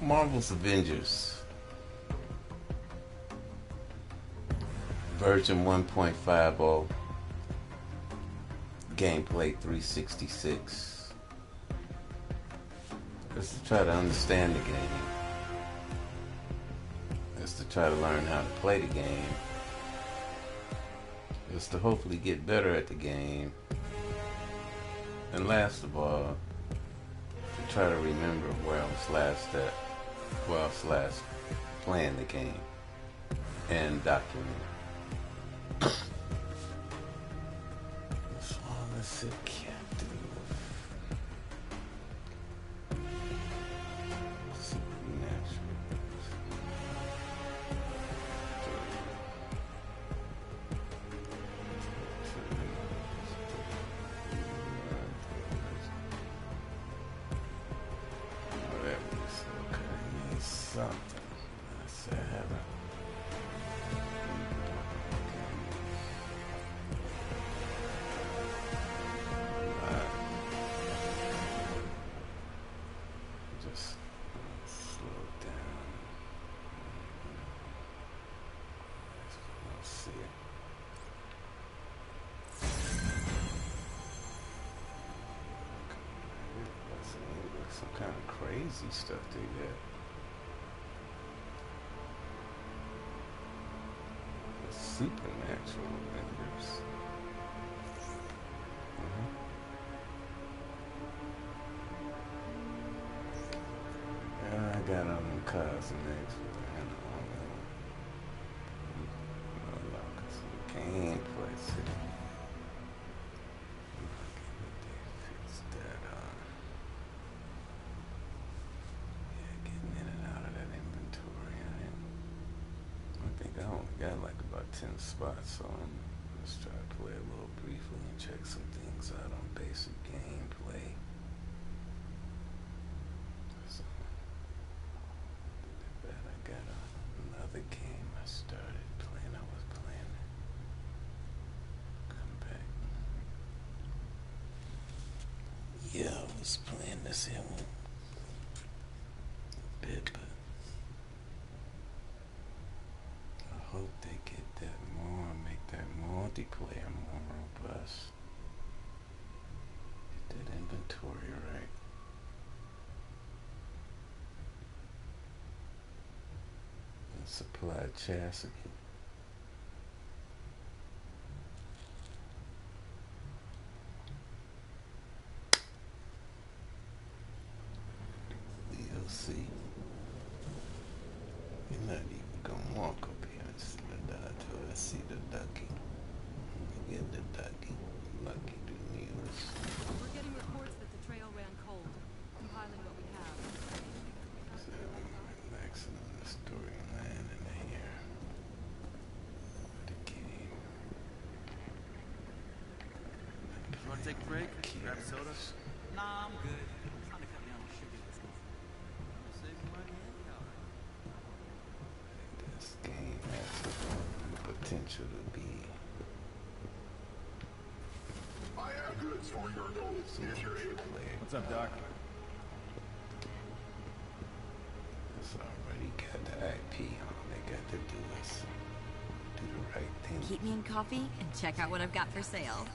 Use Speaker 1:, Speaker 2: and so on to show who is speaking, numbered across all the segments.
Speaker 1: Marvel's Avengers version 1.50 gameplay 366. It's to try to understand the game. It's to try to learn how to play the game. It's to hopefully get better at the game. And last of all, to try to remember where I was last at, where I was last playing the game, and document it. So let's see, Captain. Supernatural. Something. I said, just slow down. Let's see it. Some kind of crazy stuff they got. Supernatural Avengers. I got on them cosmetics, man. Gameplay. Fix that on. Yeah, getting in and out of that inventory. I think I only got like about 10 spots, so I'm just try to play a little briefly and check some things out on basic gameplay. So, that I got another game I started playing. I was playing it. Come back. Yeah, I was playing this here one a bit, but I hope they get that more, make that multiplayer more robust. Get that inventory right. And supply chassis. You'll see. You're not even gonna walk up here and see the dog till I see the ducky. Get the ducky. Lucky the news.
Speaker 2: We're getting reports that the trail ran cold. Compiling what we have.
Speaker 1: So relaxing on the storyline in here. The game.
Speaker 3: You want to take a break? Grab a soda?
Speaker 4: Nah, I'm good. I'm trying to cut down on sugar this month.
Speaker 3: Save some money and calories.
Speaker 1: This game has the potential to be
Speaker 5: I have goods for your goals if you're able.
Speaker 3: What's up, Doc?
Speaker 1: It's already got the IP on. They got to do is do the right thing.
Speaker 2: Keep me in coffee and check out what I've got for sale.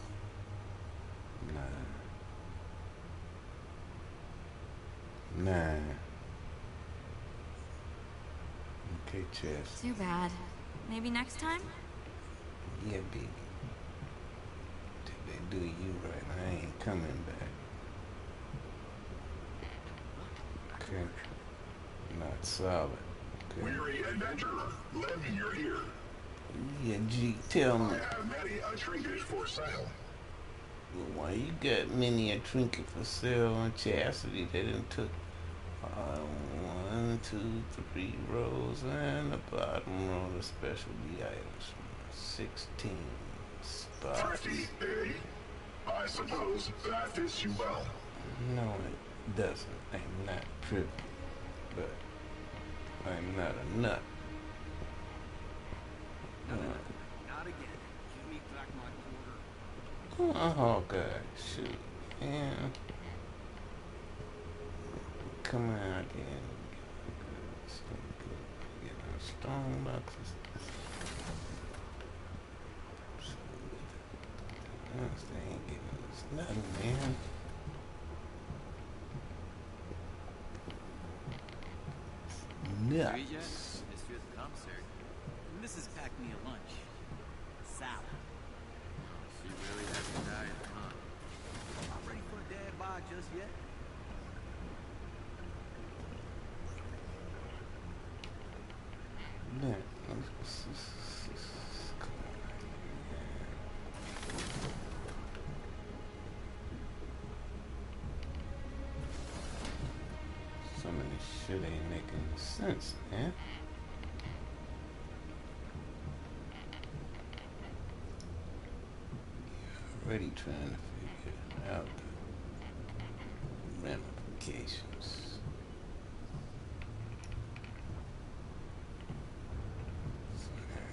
Speaker 1: Nah. Okay, Chess.
Speaker 2: Too bad. Maybe next time?
Speaker 1: Yeah, baby. Till they do you right, I ain't coming back. Okay. Not solid. Okay.
Speaker 5: Weary adventurer, lend me your ear.
Speaker 1: Yeah, G, tell me.
Speaker 5: I have many a trinket for sale.
Speaker 1: Why you got many a trinket for sale on Chastity? They done took 1, 2, 3 rows and the bottom row of specialty items from 16 spots.
Speaker 5: 50, eh? I suppose that fits you well.
Speaker 1: No, it doesn't. I'm not privy, but I'm not a nut.
Speaker 4: Not again. Give me back my quarter.
Speaker 1: Oh, God, shoot. Yeah. Come on again. stone boxes. They ain't giving us nothing, man.
Speaker 3: You eat yet?
Speaker 1: Nuts.
Speaker 3: Missed you at the commissary.
Speaker 4: Mrs. packed me a lunch. Salad.
Speaker 3: She really has a diet, huh?
Speaker 4: Not ready for a dad bod just yet.
Speaker 1: Man, some of this shit ain't making sense, man. Already trying to figure out the ramifications.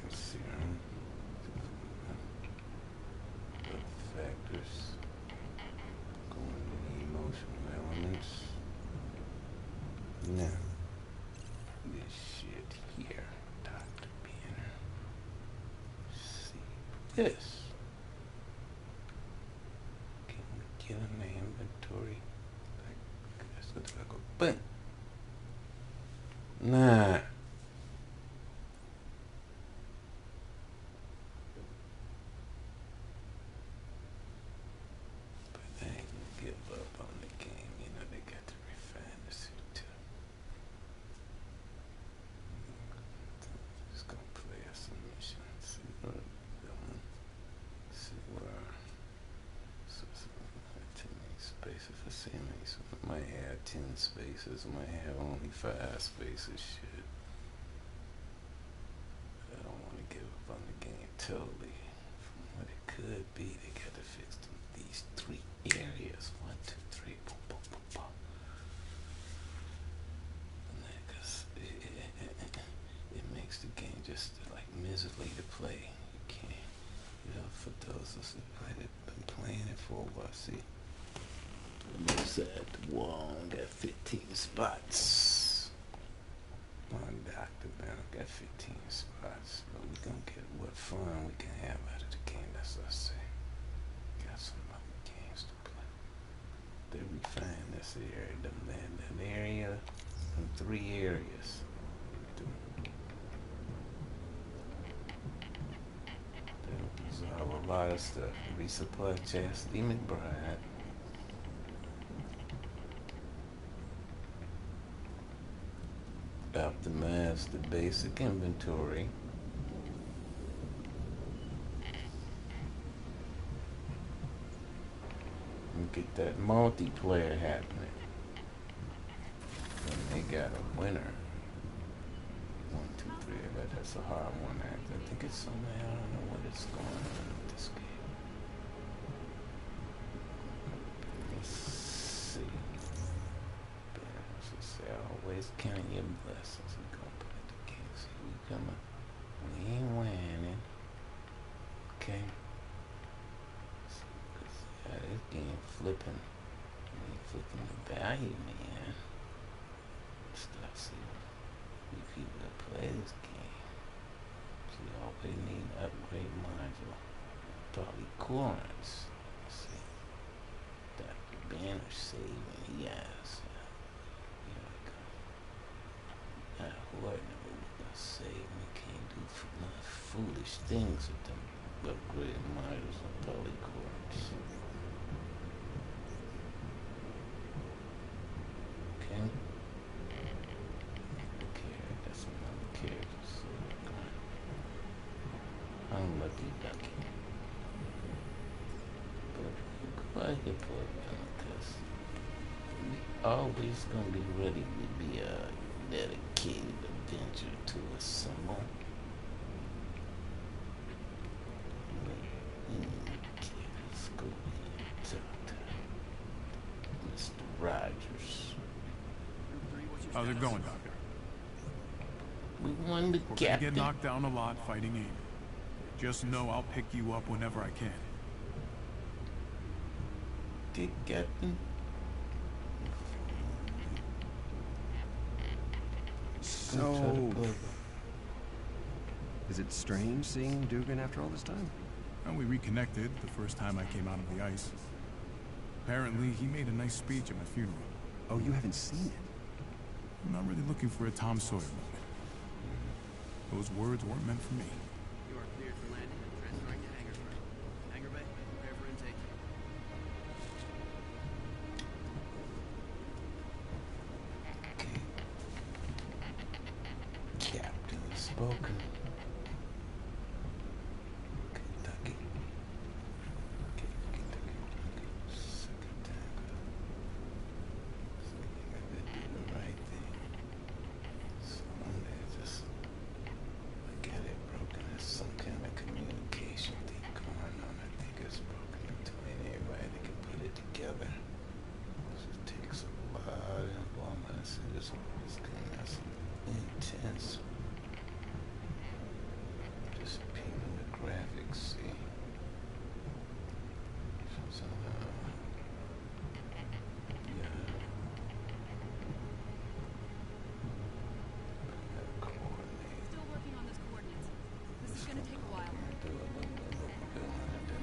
Speaker 1: Serum, the factors, going to the emotional elements. Now, this shit here, Dr. Banner. See this. Can we get an inventory? That's what I go. Boom. Nah. But they ain't gonna give up on the game. You know, they got to refine the suit too. Just gonna play us some missions. See what we're doing. See where. So, too many spaces for semis. So it might have 10 spaces. It might have only 5 spaces. Shit. I don't want to give up on the game totally. From what it could be, they got to fix these 3 areas. 1, 2, 3. Boom, boom, boom, boom. Because it makes the game just like miserably to play. You can't, you know, for those of us who been playing it for a while, see. I'm outside the wall, got 15 spots. On Dr. Banner got 15 spots. But we gonna get what fun we can have out of the game, that's what I say. Got some other games to play. They refine this area, that area, in 3 areas. That'll resolve a lot of stuff. Resupply Chastity McBride. Optimize the basic inventory. And get that multiplayer happening. And they got a winner. 1, 2, 3. That's a hard one. I think it's somewhere. I don't know what it's going on with this game. Let's see. Let's say always count your blessings. We're gonna play the game. See, we ain't winning. Okay. Yeah, this game flipping. We ain't flipping the value, man. Stuff. See, we people that play this game. So you always need an upgrade module. Probably coins. See, Dr. Banner saving. He has. What we gonna say? We can't do foolish things with them upgrade models and polycords. Okay. That's another character. So unlucky ducky. But go ahead and put it down, because we always gonna be ready to be a dedicated Avenger to assemble. Let's go ahead and talk to Mr. Rogers.
Speaker 6: How's it going, Doctor?
Speaker 1: We won the
Speaker 6: We're gonna
Speaker 1: captain.
Speaker 6: get knocked down a lot fighting Amy. Just know I'll pick you up whenever I can.
Speaker 1: Dick Captain.
Speaker 7: So, Is it strange seeing Dugan after all this time?
Speaker 6: And we reconnected the first time I came out of the ice. Apparently, he made a nice speech at my funeral.
Speaker 7: Oh, you haven't seen it?
Speaker 6: I'm not really looking for a Tom Sawyer moment. Those words weren't meant for me.
Speaker 3: You are cleared for landing and transferring to hangar bay. Hangar bay, prepare for intake.
Speaker 1: Captain spoken. Kentucky. Second time. I could do the right thing. So they're just look at it broken. There's some kind of communication thing going on. I think it's broken between everybody that can put it together. It takes a lot of involvement. So this kind of intense. Just peeping the graphics, see. So, yeah. Coordinate.
Speaker 2: Still working on those coordinates. This is gonna take a while.
Speaker 1: Do a little building and then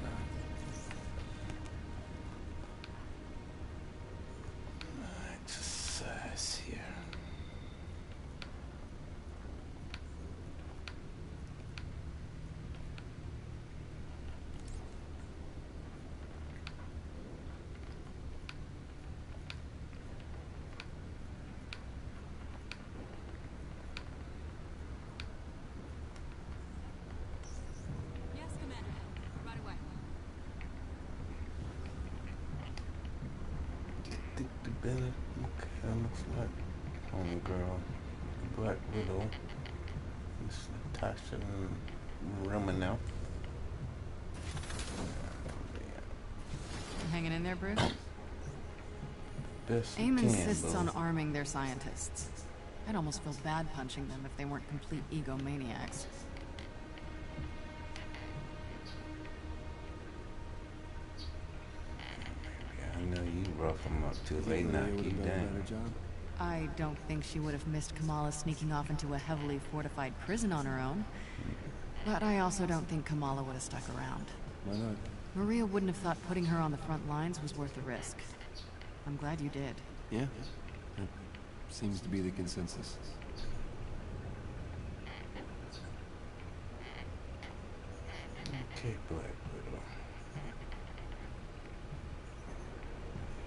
Speaker 1: exercise here.
Speaker 2: Yes, Commander. Right away.
Speaker 1: The Billy, okay, looks like homegirl, Black Widow. It's Natasha Romanoff.
Speaker 8: Hanging in there, Bruce?
Speaker 1: Best you
Speaker 8: AIM
Speaker 1: can,
Speaker 8: insists
Speaker 1: Lou.
Speaker 8: on arming their scientists. I'd almost feel bad punching them if they weren't complete egomaniacs.
Speaker 1: Yeah, I know you rough them up till they knock you down.
Speaker 8: I don't think she would have missed Kamala sneaking off into a heavily fortified prison on her own. But I also don't think Kamala would have stuck around.
Speaker 7: Why not?
Speaker 8: Maria wouldn't have thought putting her on the front lines was worth the risk. I'm glad you did.
Speaker 7: Yeah. That seems to be the consensus.
Speaker 1: Okay, Black Widow.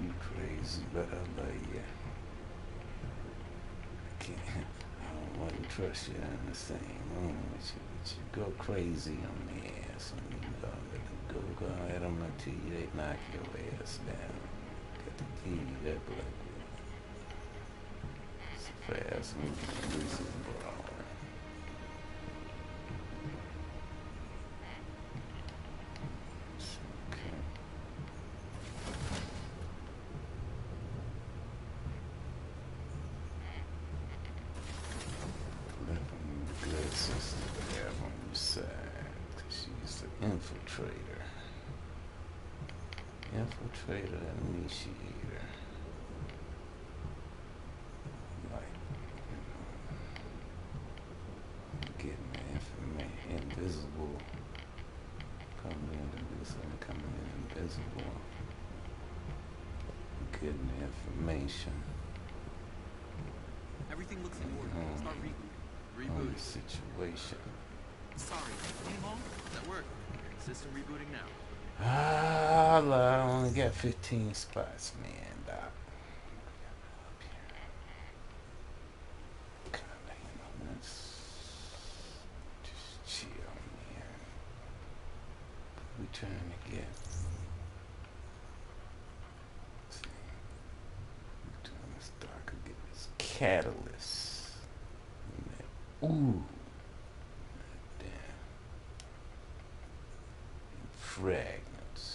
Speaker 1: You crazy, but I love you. I can't. I don't want to trust you in the same room with you. But you go crazy on the ass when you go let them go at them until they knock your ass down. Got to give you that Black Widow. It's a fast moving, elusive brawler. Good sister to have on your side, 'cause she's the infiltrator. Infiltrator and initiator. Like, getting the information, invisible. Coming in to do something, coming in invisible. Getting the information
Speaker 3: Everything looks in order. Start rebooting.
Speaker 1: on
Speaker 3: Rebooting.
Speaker 1: the situation.
Speaker 3: Sorry, any long? That work. System rebooting now.
Speaker 1: Ah, I only got 15 spots, man, Doc. Up here. Kinda, let's just chill, man. We trying to get. Let's see. We trying to start to get this catalyst. Ooh. Damn. Fragments.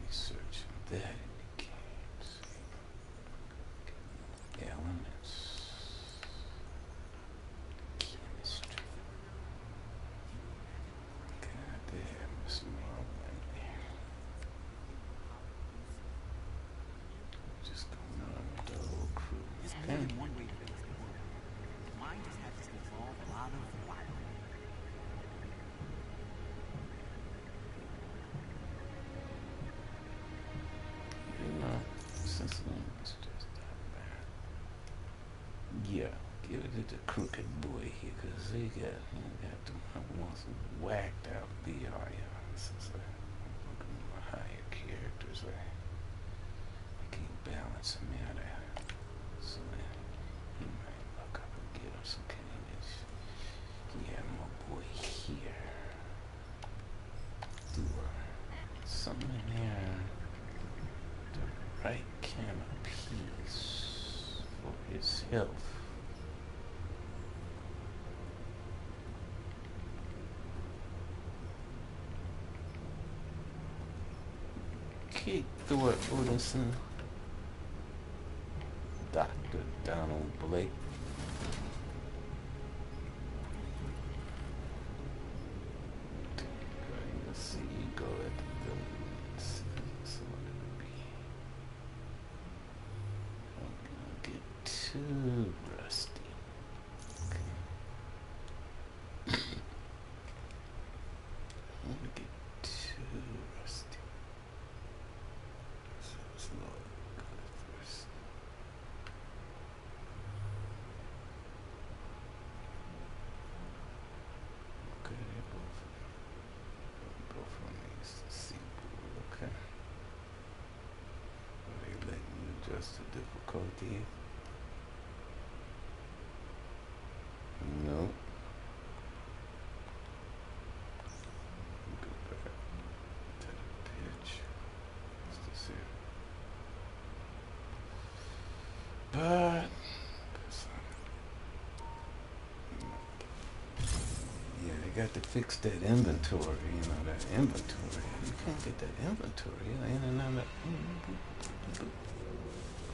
Speaker 1: Research that indicates elements. Chemistry. God damn, Miss Marlin. Just going on with the whole crew.
Speaker 3: There's more than one way to fix the world.
Speaker 1: give it to the crooked boy here, cause he got them once whacked out BRs. So looking at my higher characters, I keep balancing me out there. So he might look up and get him some candies. Yeah, my boy here. Do something in there. The right kind of piece for his health. Kick through it, Odinson. Dr. Donald Blake. Let's see you go at the building. Let's see what it'll be. I'm gonna get too rusty. Okay. I'm gonna get too rusty. So it's not good first. Okay, they both of them needs to see. Okay. Are they letting you adjust the difficulty? No. Go back to the pitch. Just to see. But yeah, they got to fix that inventory. You know that inventory. You can't get that inventory in and out of.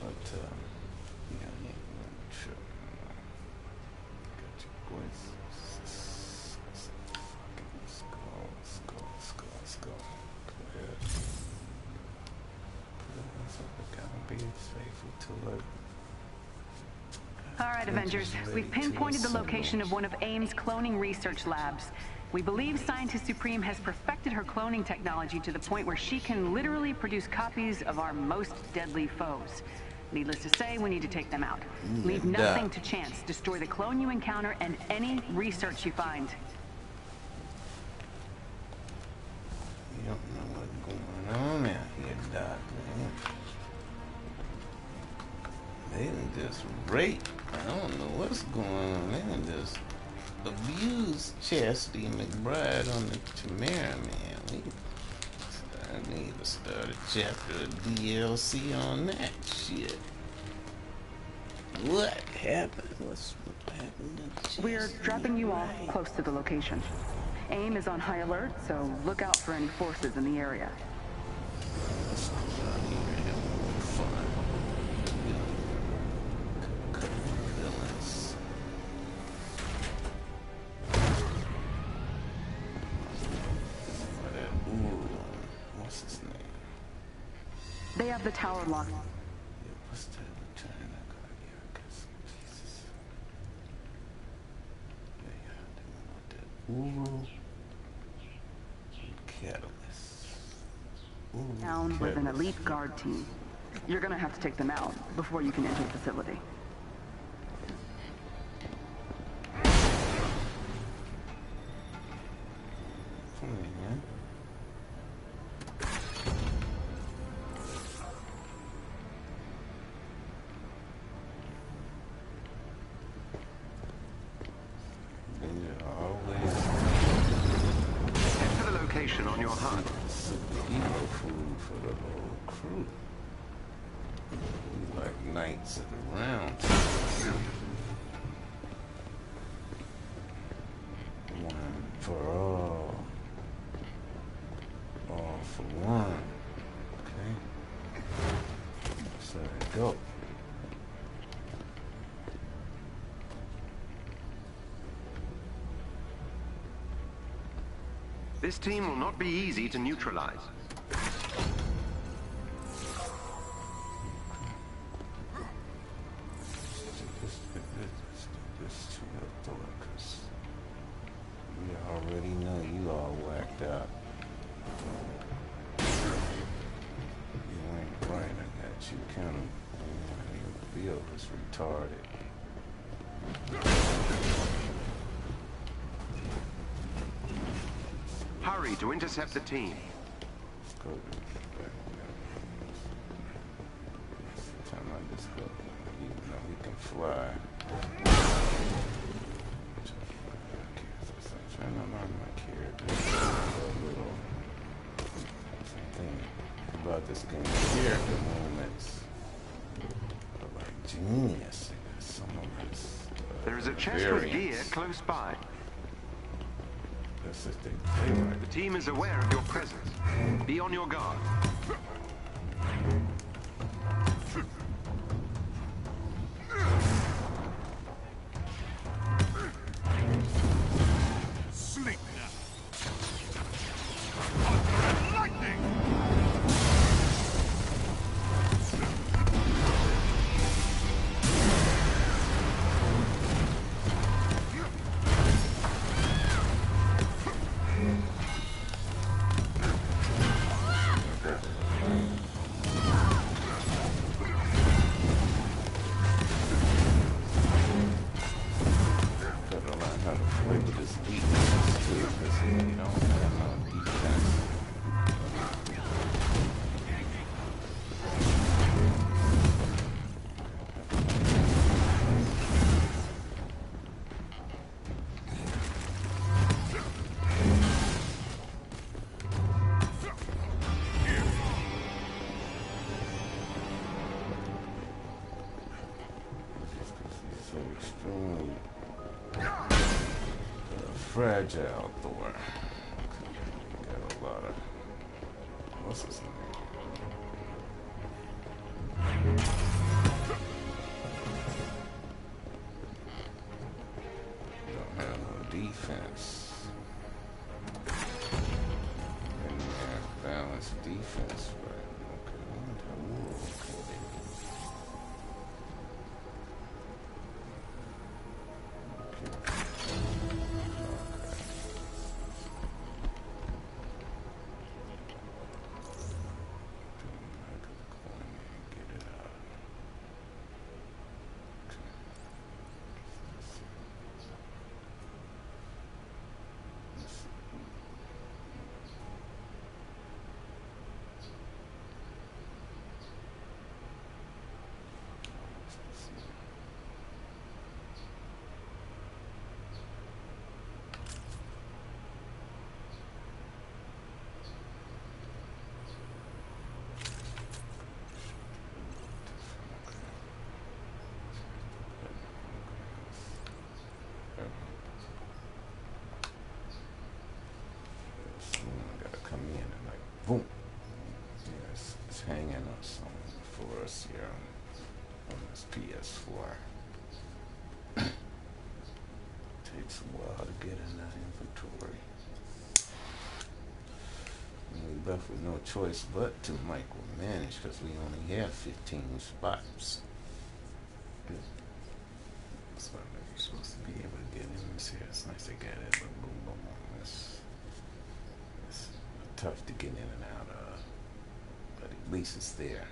Speaker 1: But yeah, I ain't really sure. Got your boys. Let's go. Go ahead. Gotta be faithful to it.
Speaker 9: All right, Avengers. We've pinpointed the location of one of AIM's cloning research labs. We believe Scientist Supreme has perfected her cloning technology to the point where she can literally produce copies of our most deadly foes. Needless to say, we need to take them out. Leave nothing to chance. Destroy the clone you encounter and any research you find.
Speaker 1: You don't know what's going on out here, Doc, man. They done just rape. I don't know what's going on. They done just abuse Chastity McBride on the Chimera, man. I need to start a chapter of DLC on that shit. What happened? What happened to Chastity?
Speaker 9: We're dropping you off close to the location. AIM is on high alert, so look out for any forces in the area. They have the tower locked.
Speaker 1: Yeah, what's that return I got here? Cause Jesus. Yeah, they want that catalyst.
Speaker 9: Down with an elite guard team. You're gonna have to take them out before you can enter the facility.
Speaker 1: Come on, man.
Speaker 10: Enter the location on your HUD.
Speaker 1: Superhero food for the whole crew. We like knights of the round table. One for all. All for one. Okay. So there you go.
Speaker 10: This team will not be easy to neutralize.
Speaker 1: We already know you all whacked out. You ain't right, I got you kind of, your field is retarded.
Speaker 10: Hurry to intercept the team.
Speaker 1: Go to time I just go, you know, he can fly. Trying to learn my character. A little thing about this game. Character moments are like genius. Some of it's
Speaker 10: There is a chest with gear close by.
Speaker 1: That's if they play right.
Speaker 10: The team is aware of your presence. Be on your guard.
Speaker 6: Sleep now. Thunder and lightning.
Speaker 1: Gotta learn how to play with his weaknesses too, because you don't have no defense. He's so extremely fragile Thor. Got a lot of what's his name? Don't have no defense. And balanced defense, right? Okay, gotta come in and like boom. Yes, it's hanging up something for us here on this PS4. Takes a while to get in that inventory. And we left with no choice but to micromanage because we only have 15 spots. So you're supposed to be able to get in this here. It's nice they got it, but boom, boom, boom. It's tough to get in and out of, but at least it's there.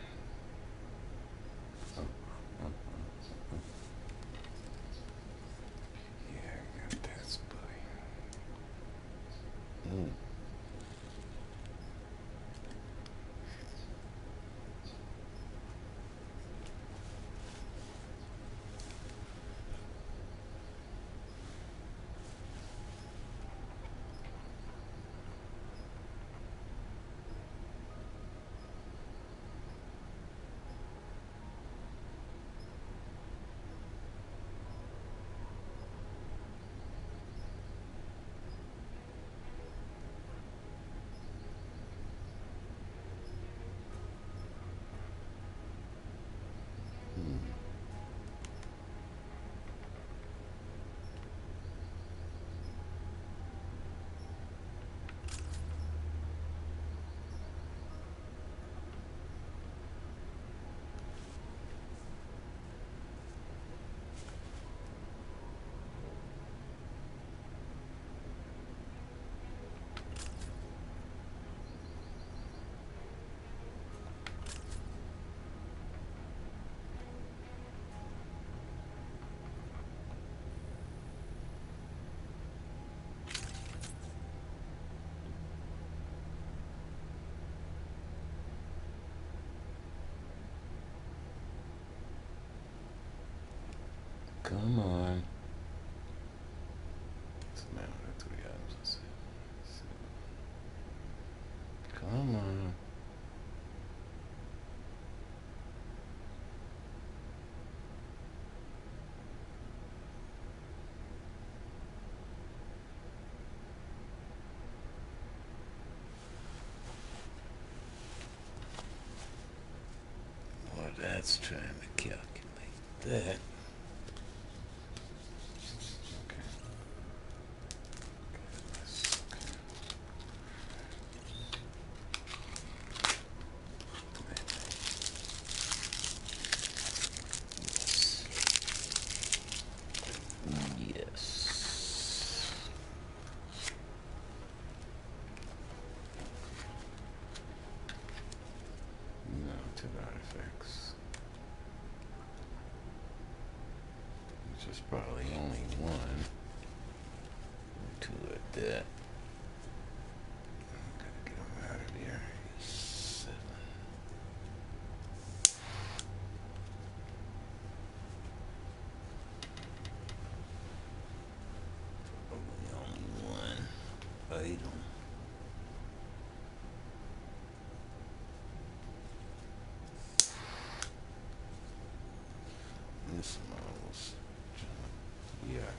Speaker 1: Yeah, I got that spy. Come on. What's the matter with the 3 items? Let's see. Come on. Well, that's trying to calculate that. Yes. No, to the artifacts. Which is probably only one. Two at that. Gotta get them out of here. 7. Only one item. This model's yeah.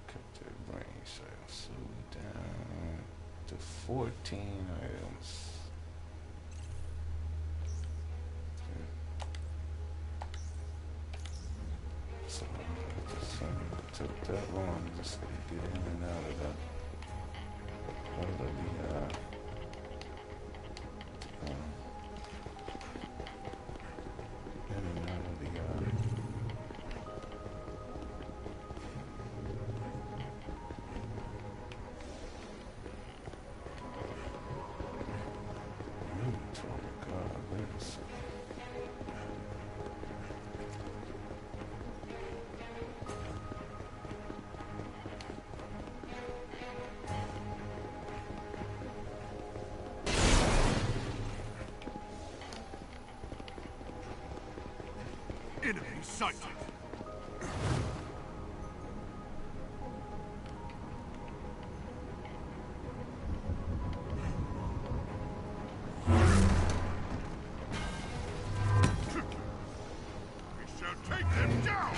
Speaker 1: Cut their brain cells. So we down to 14 items. So it took that long just to get in and out of that. In and out of the inventory. God, wait a second.
Speaker 5: Enemy sighted. We shall take them down.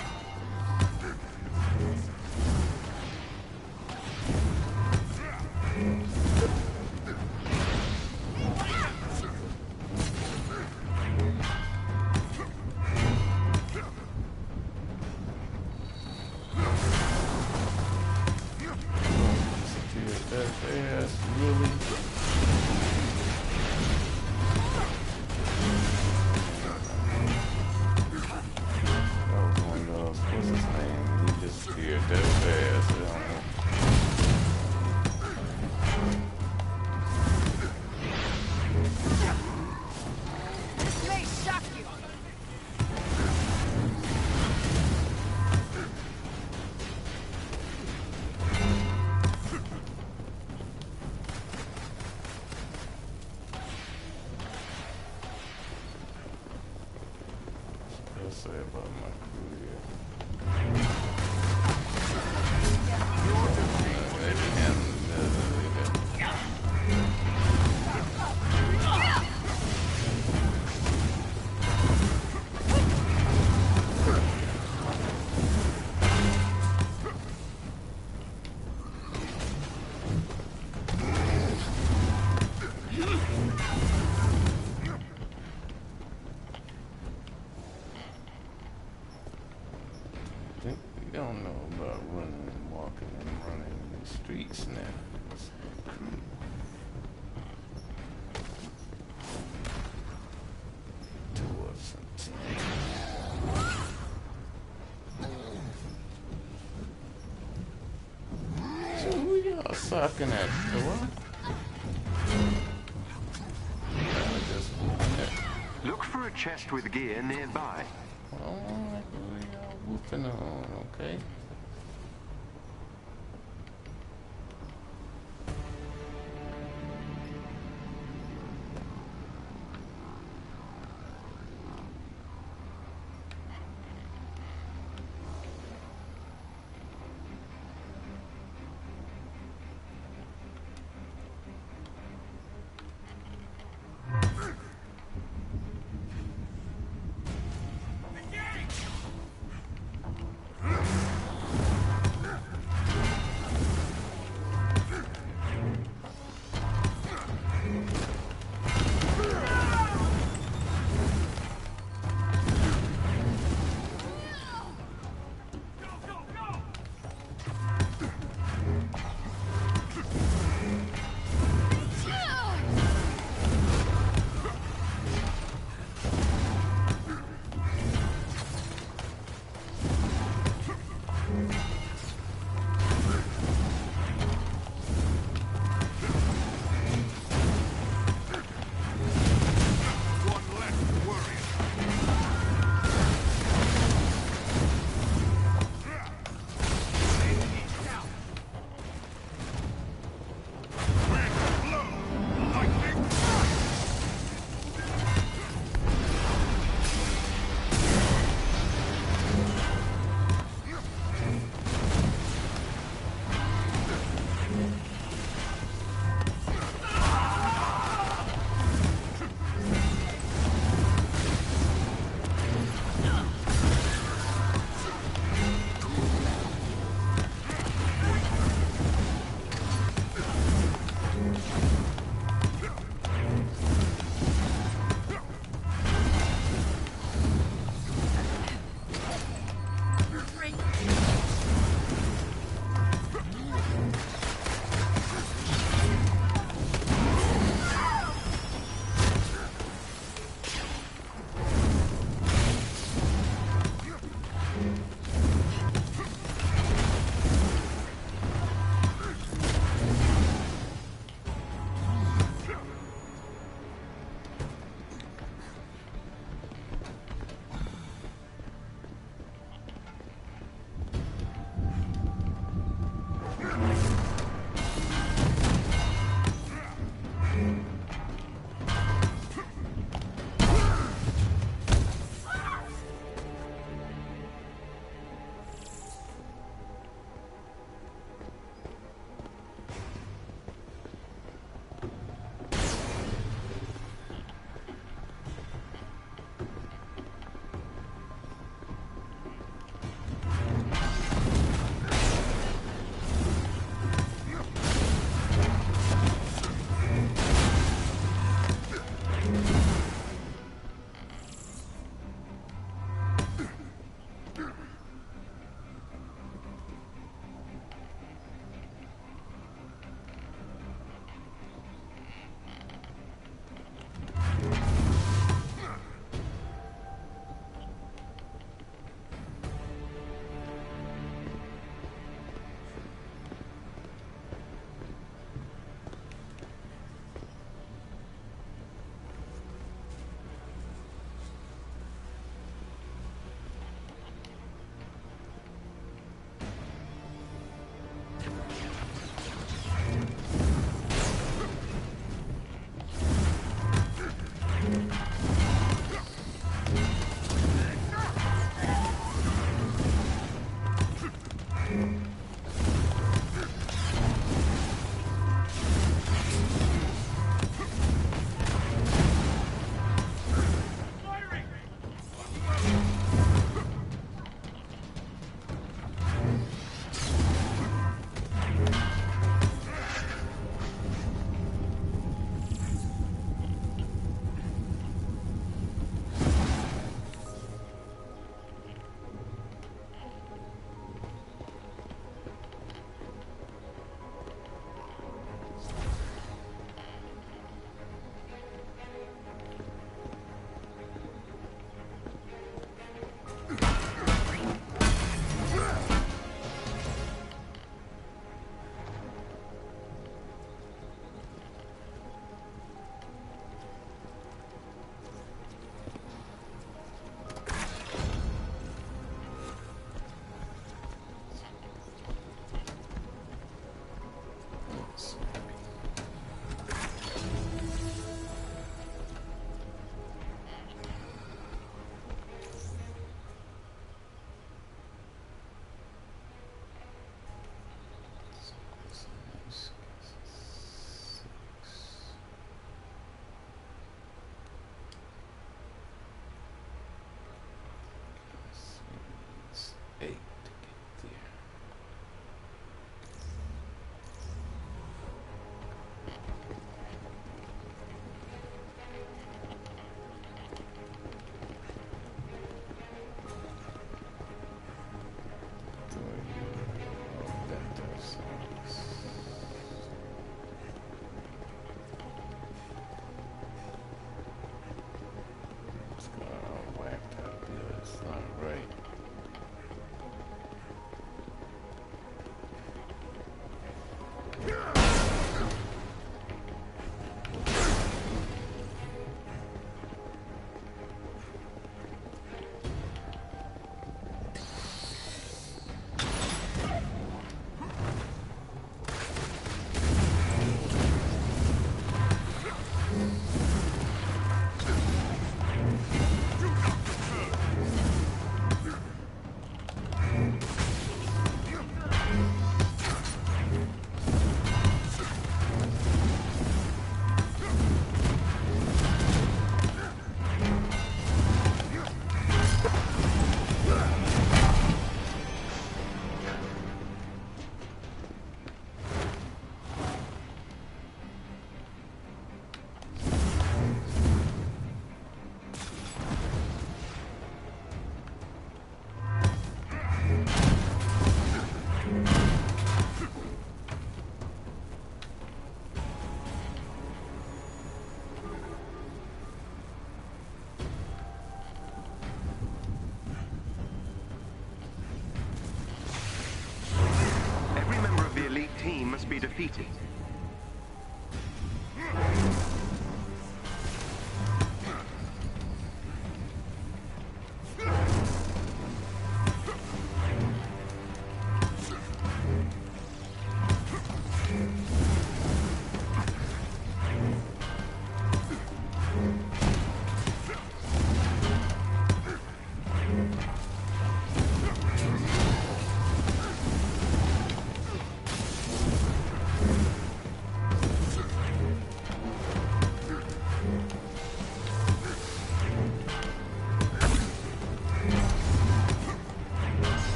Speaker 1: Fast, really. That was one of those. What's his name? He disappeared that fast. I don't know.
Speaker 8: This may shock you.
Speaker 1: Let's say about my career. They didn't have we don't know about running and walking and running in the streets now. Towards something. So who y'all sucking at? The what?
Speaker 10: Look for a chest with gear nearby.
Speaker 1: Oh, who y'all whooping on, okay? 8 to get there.
Speaker 10: Every member of the elite team must be defeated.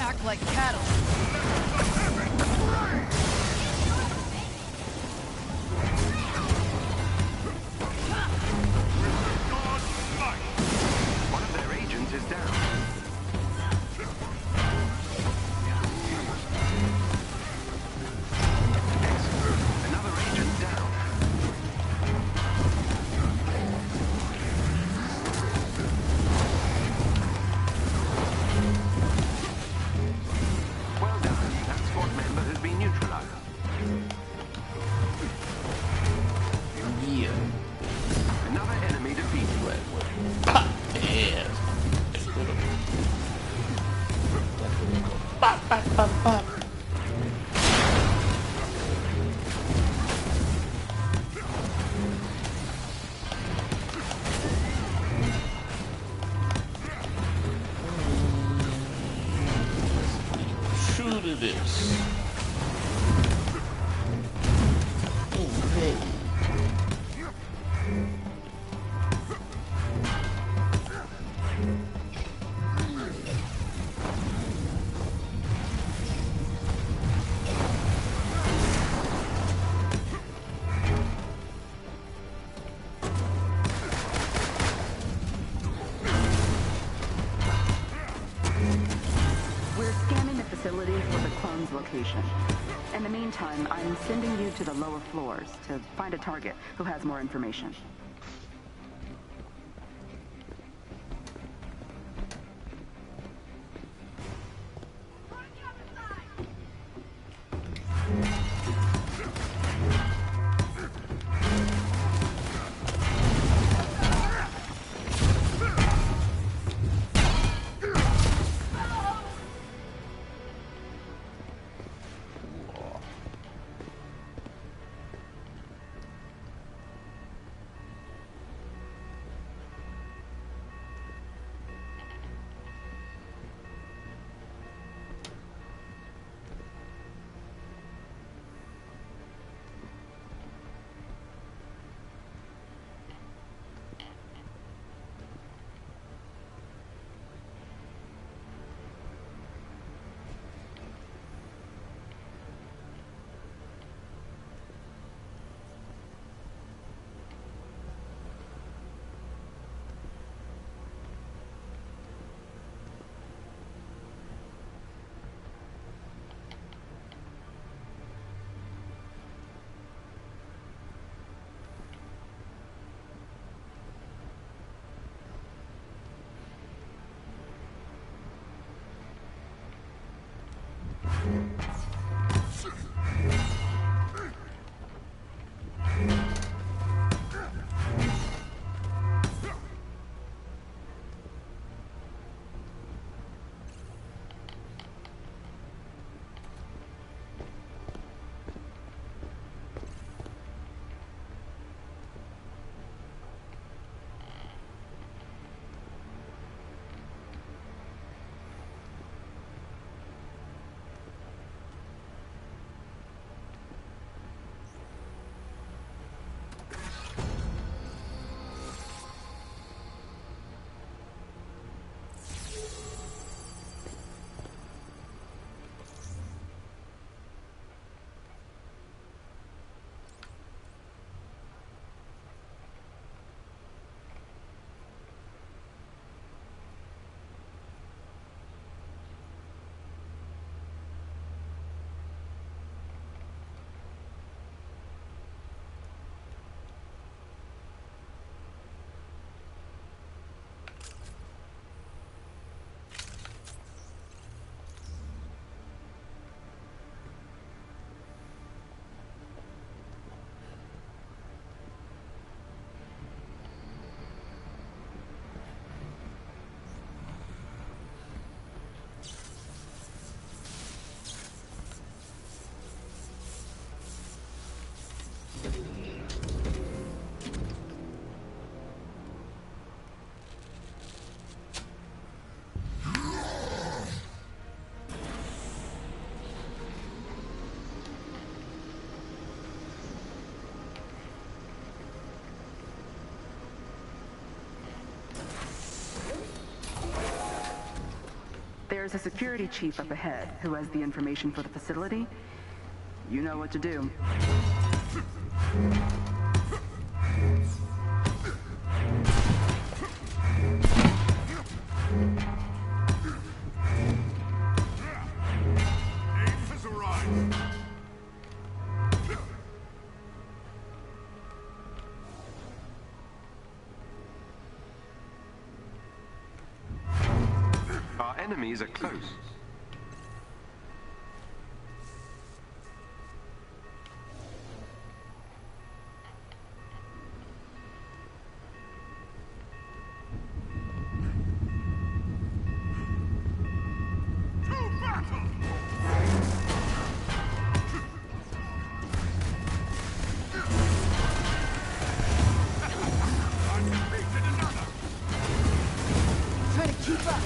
Speaker 8: Act like cattle.
Speaker 10: One of their agents is down. Excellent. Another agent down. Well done. That squad member has been neutralized.
Speaker 1: Yeah.
Speaker 10: Another enemy defeated.
Speaker 1: Pop ass. Pop, pop, pop, pop. True to this. Okay.
Speaker 9: We're scanning the facility for the clone's location. In the meantime, I'm sending you to the lower floors to find a target who has more information. There's a security chief up ahead who has the information for the facility. You know what to do.
Speaker 5: Ames has arrived.
Speaker 10: Our enemies are close.
Speaker 8: Try to keep up.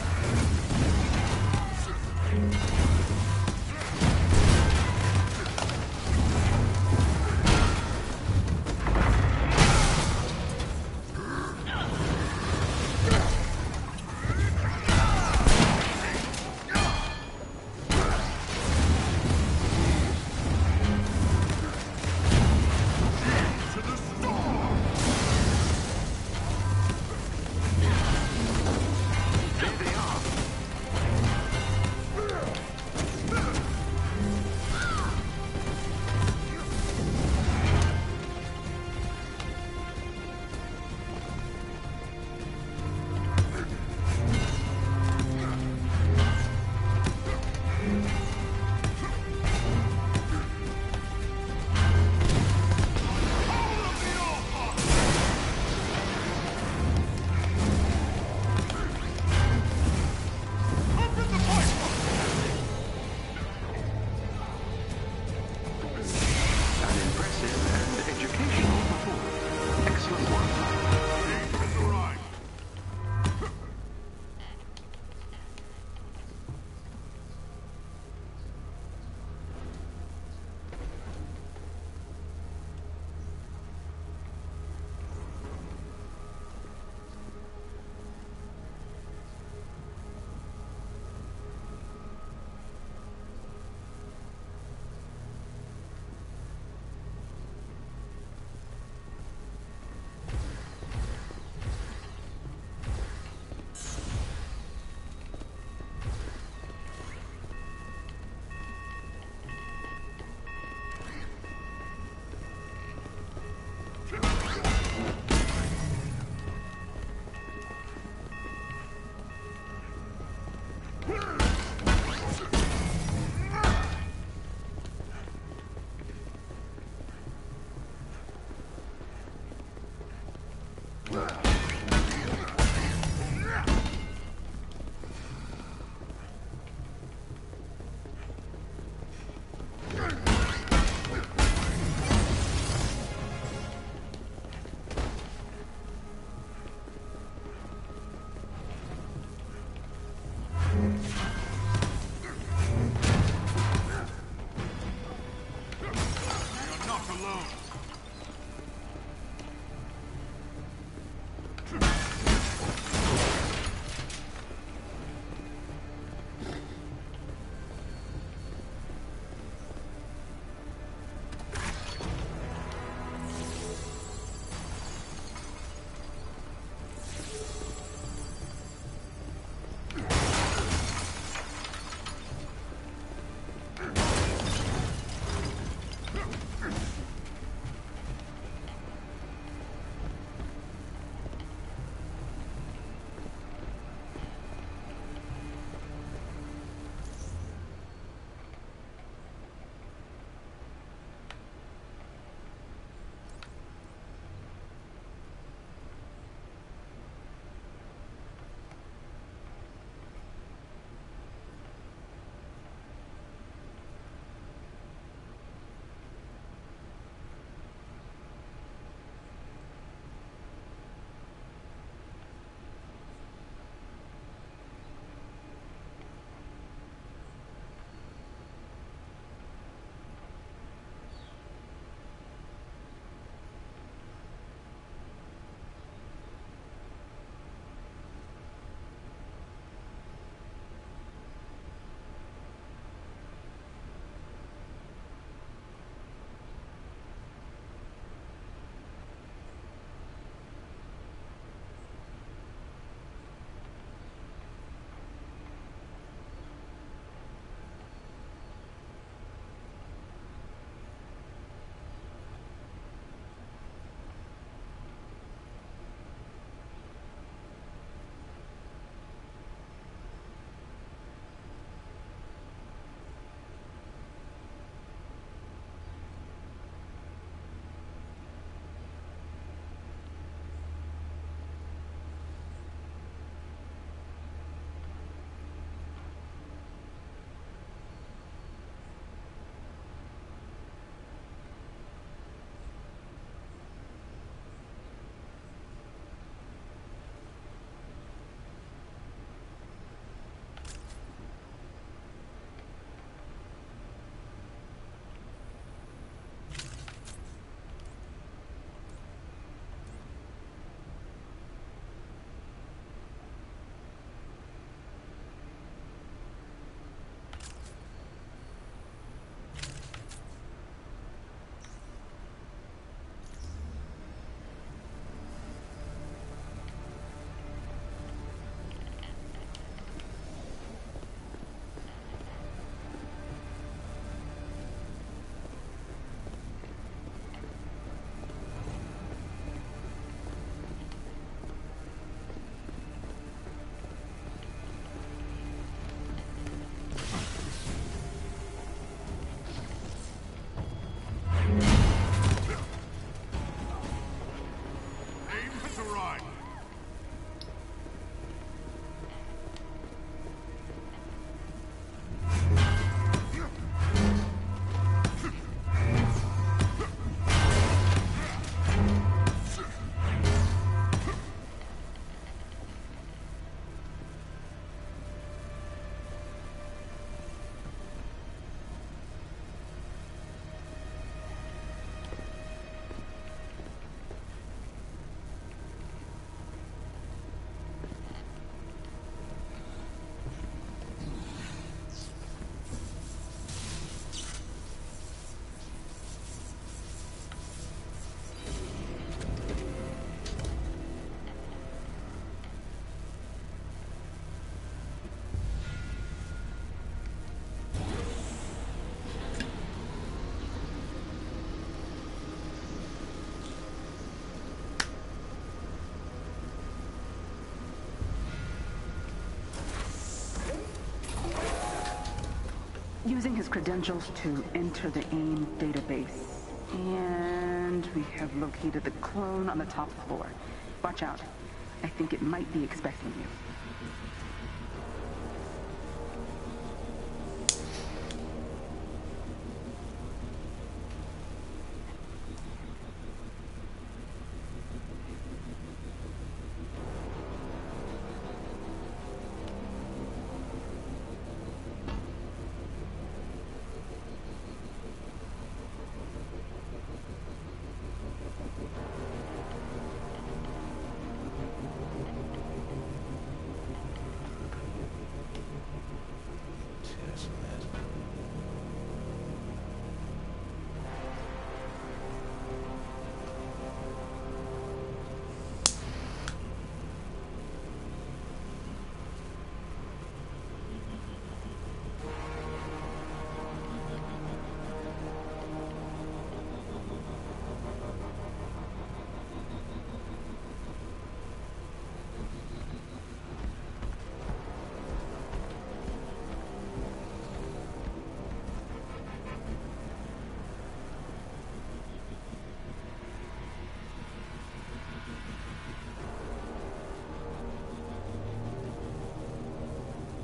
Speaker 9: using his credentials to enter the AIM database. And we have located the clone on the top floor. Watch out. I think it might be expecting you.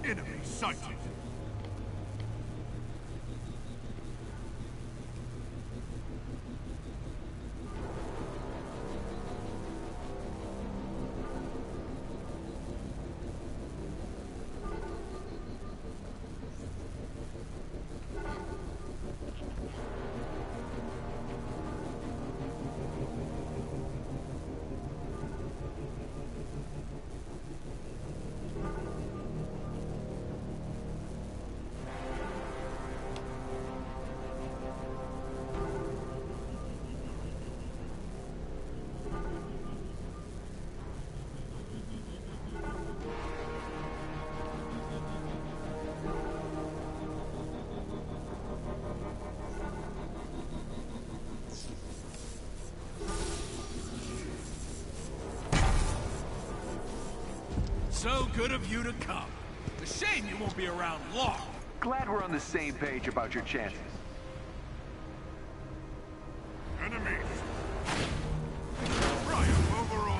Speaker 6: Enemy sighted.
Speaker 4: So good of you to come. A shame you won't be around long.
Speaker 10: Glad we're on the same page about your chances.
Speaker 6: Enemies. Triumph overall.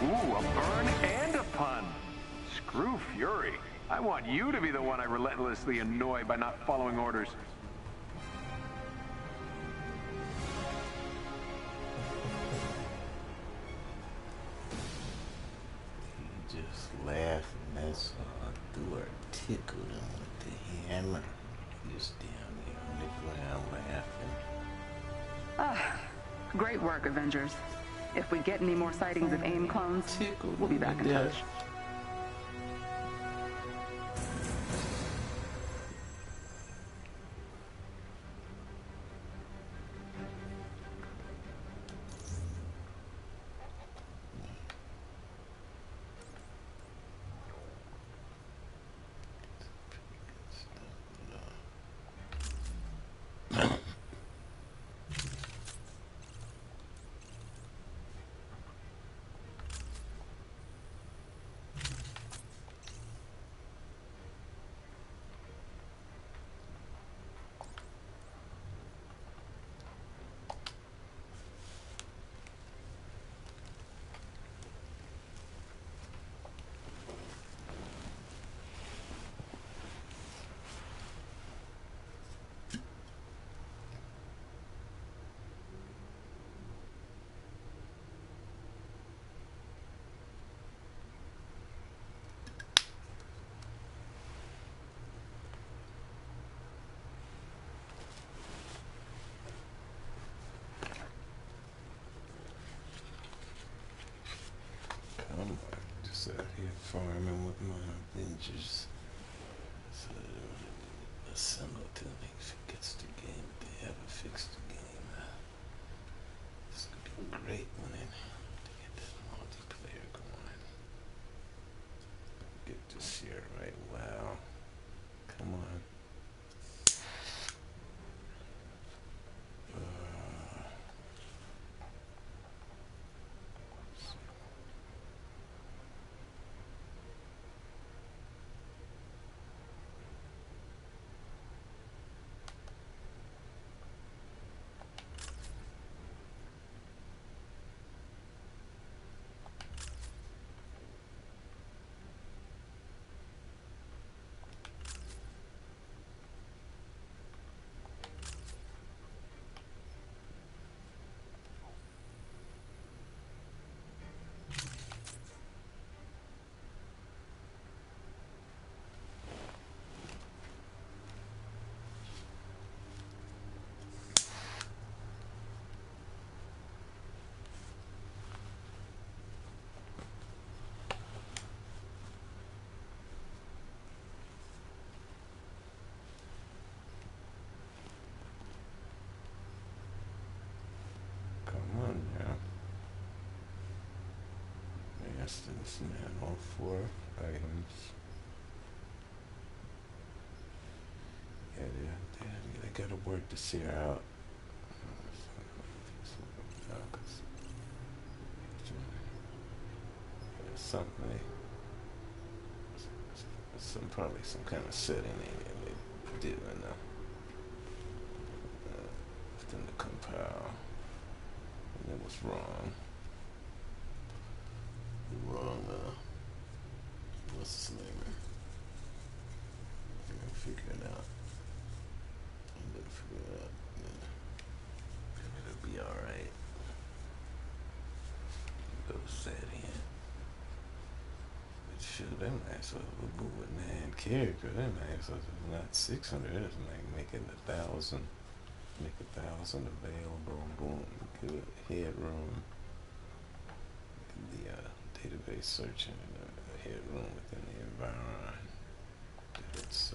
Speaker 10: Ooh, a burn and a pun. Screw Fury. I want you to be the one I relentlessly annoy by not following orders.
Speaker 1: He just laughed and that's threw her tickled him with the hammer. Just down there on the ground laughing.
Speaker 9: Great work, Avengers. If we get any more sightings of AIM clones, we'll be back in touch.
Speaker 1: was out here farming with my Avengers. So assemble till they fix the game. They haven't fixed the game. This could be great when they get that multiplayer going. Get this here right. Wow. Come on. This man, all 4 items. Yeah, they gotta work this year out. Something probably some kind of setting they do in within the compile, and it was wrong. What's his name? I'm gonna figure it out. Yeah. It'll be alright. Go set in. But shoot, that might as well move with 9 characters. That might as well not 600. It's like making 1,000. Make 1,000 available. Boom. Good headroom. The database searching the headroom within the environment. It's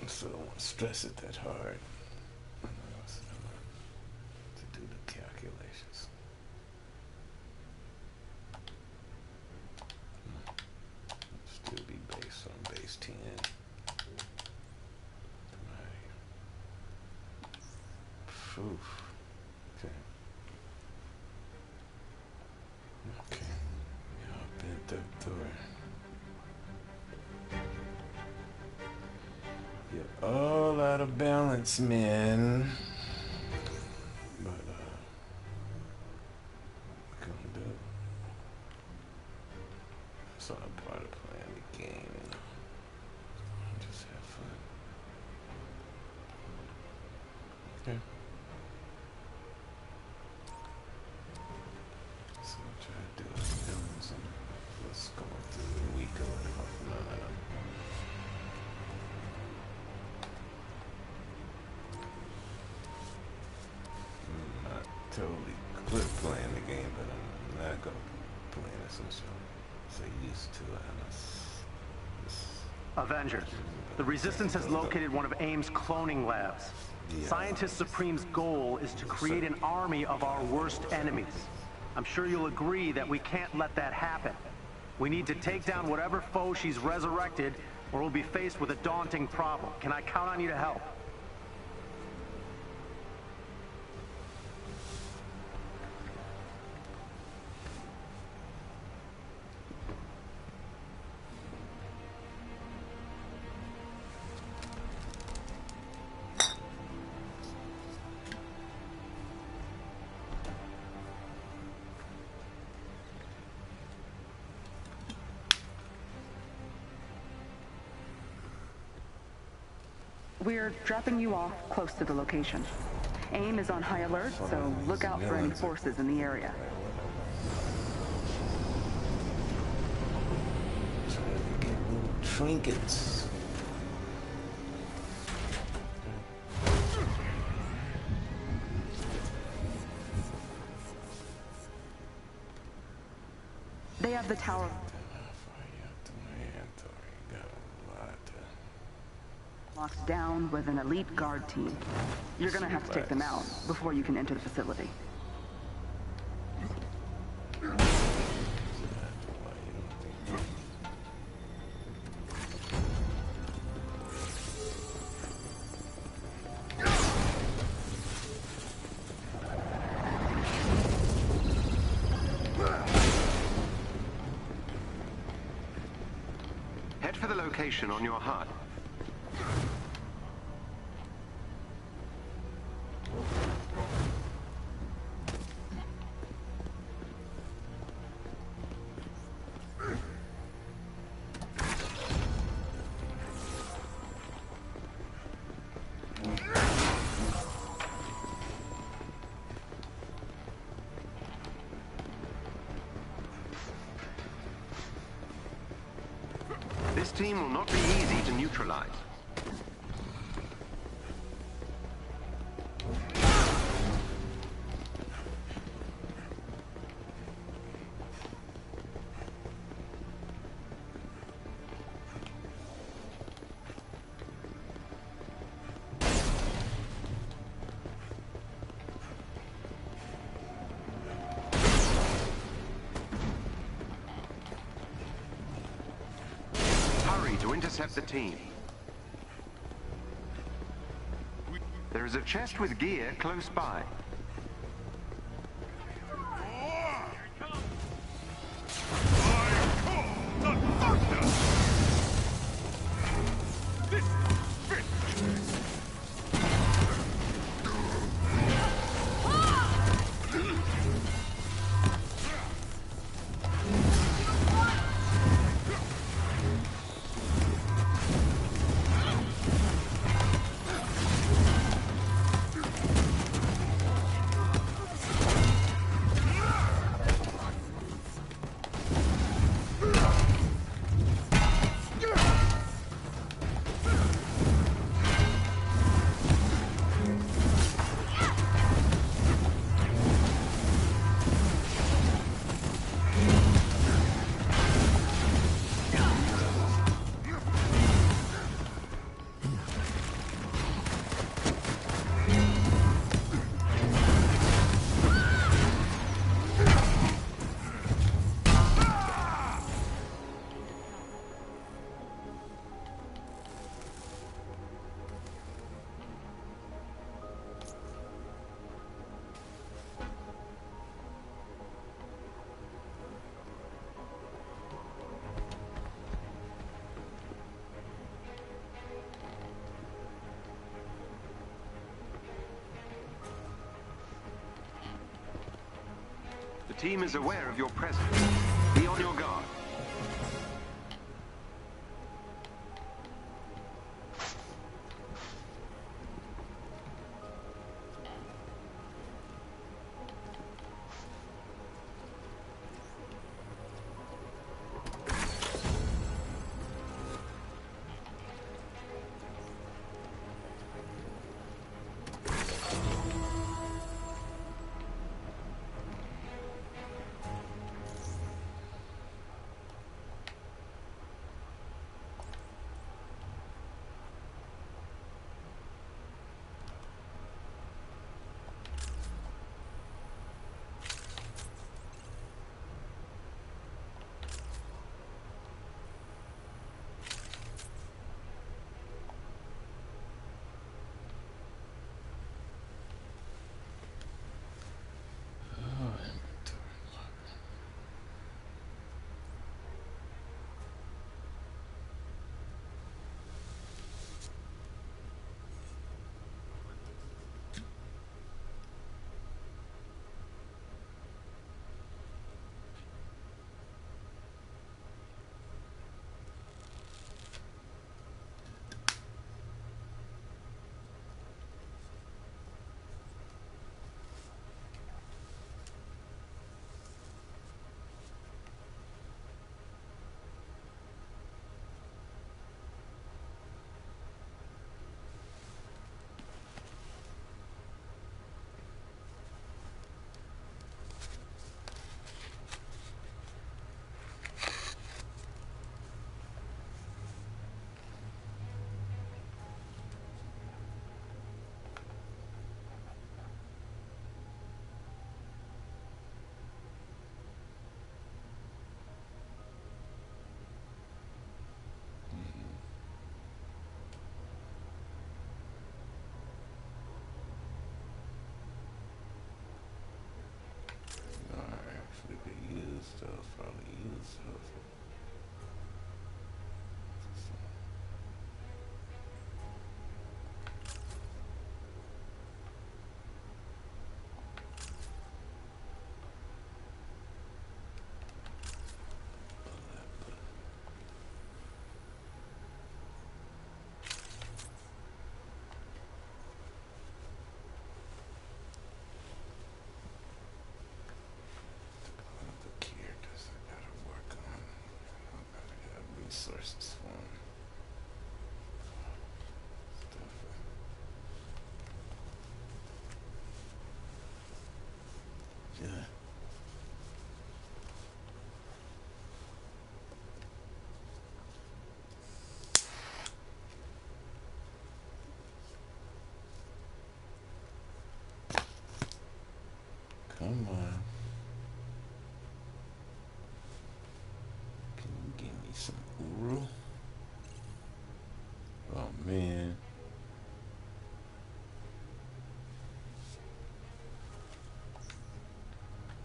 Speaker 1: so I don't want to stress it that hard to do the calculations. Still be based on base 10. Oof. Okay. Yeah, bent up door. You're all out of balance, man. But gonna do it. It's all part of playing the game. Just have fun. Okay. So what I try to do is doing some, let's go through the week or whatever. No. I'm not totally quit playing the game, but I'm not gonna play it since I'm used to it.
Speaker 10: Avengers. The Resistance has located one of AIM's cloning labs.
Speaker 1: Yeah.
Speaker 10: Scientist Supreme's goal is to create an army of our worst enemies. I'm sure you'll agree that we can't let that happen. We need to take down whatever foe she's resurrected, or we'll be faced with a daunting problem. Can I count on you to help?
Speaker 9: We're dropping you off close to the location. AIM is on high alert, so look out for any forces in the area.
Speaker 1: Trying to get little trinkets.
Speaker 9: of the tower. Locked down with an elite guard team. You're gonna have to take them out before you can enter the facility.
Speaker 11: Head for the location on your HUD. This team will not be easy to neutralize. To intercept the team. There is a chest with gear close by. The team is aware of your presence. Be on your guard.
Speaker 1: Come on. Can you give me some Uru? Oh man.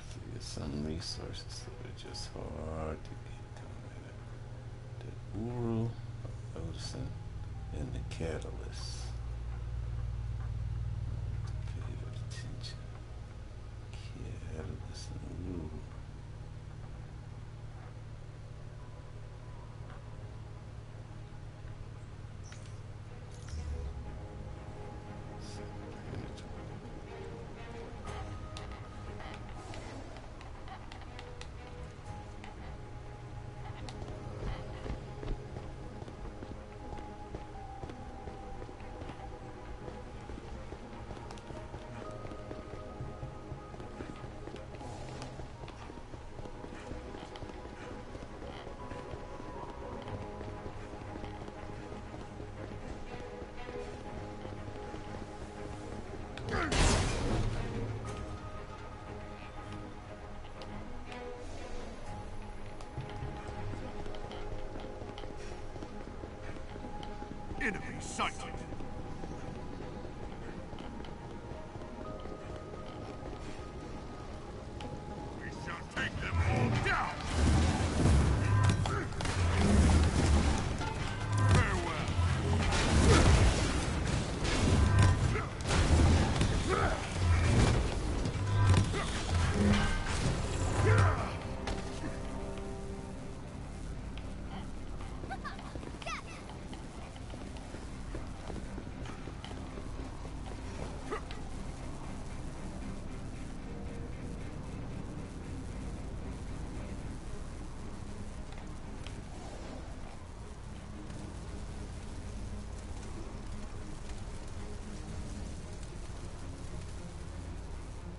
Speaker 1: See, there's some resources that are just hard to get to. The Uru, Odison, and the Catalyst. Pay attention. Catalyst and Uru.
Speaker 5: Enemy sighted. We shall take them all down. Farewell.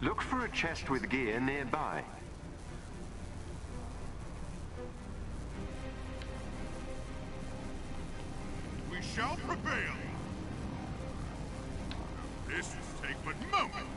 Speaker 11: Look for a chest with gear nearby.
Speaker 5: We shall prevail. This will take but moments.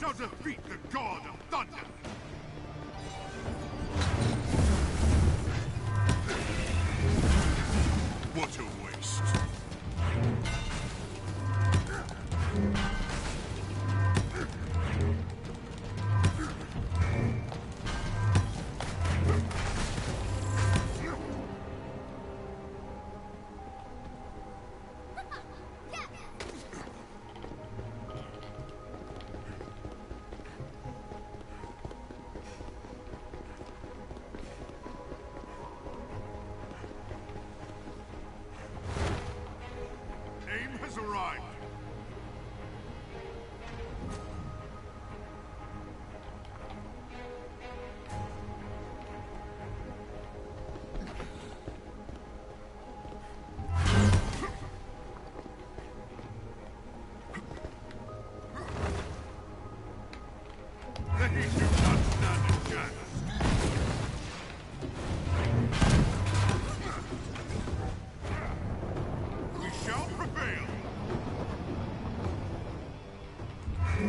Speaker 5: shall defeat the God of Thunder! What a waste. AIM has arrived. They do not stand a chance. We shall prevail.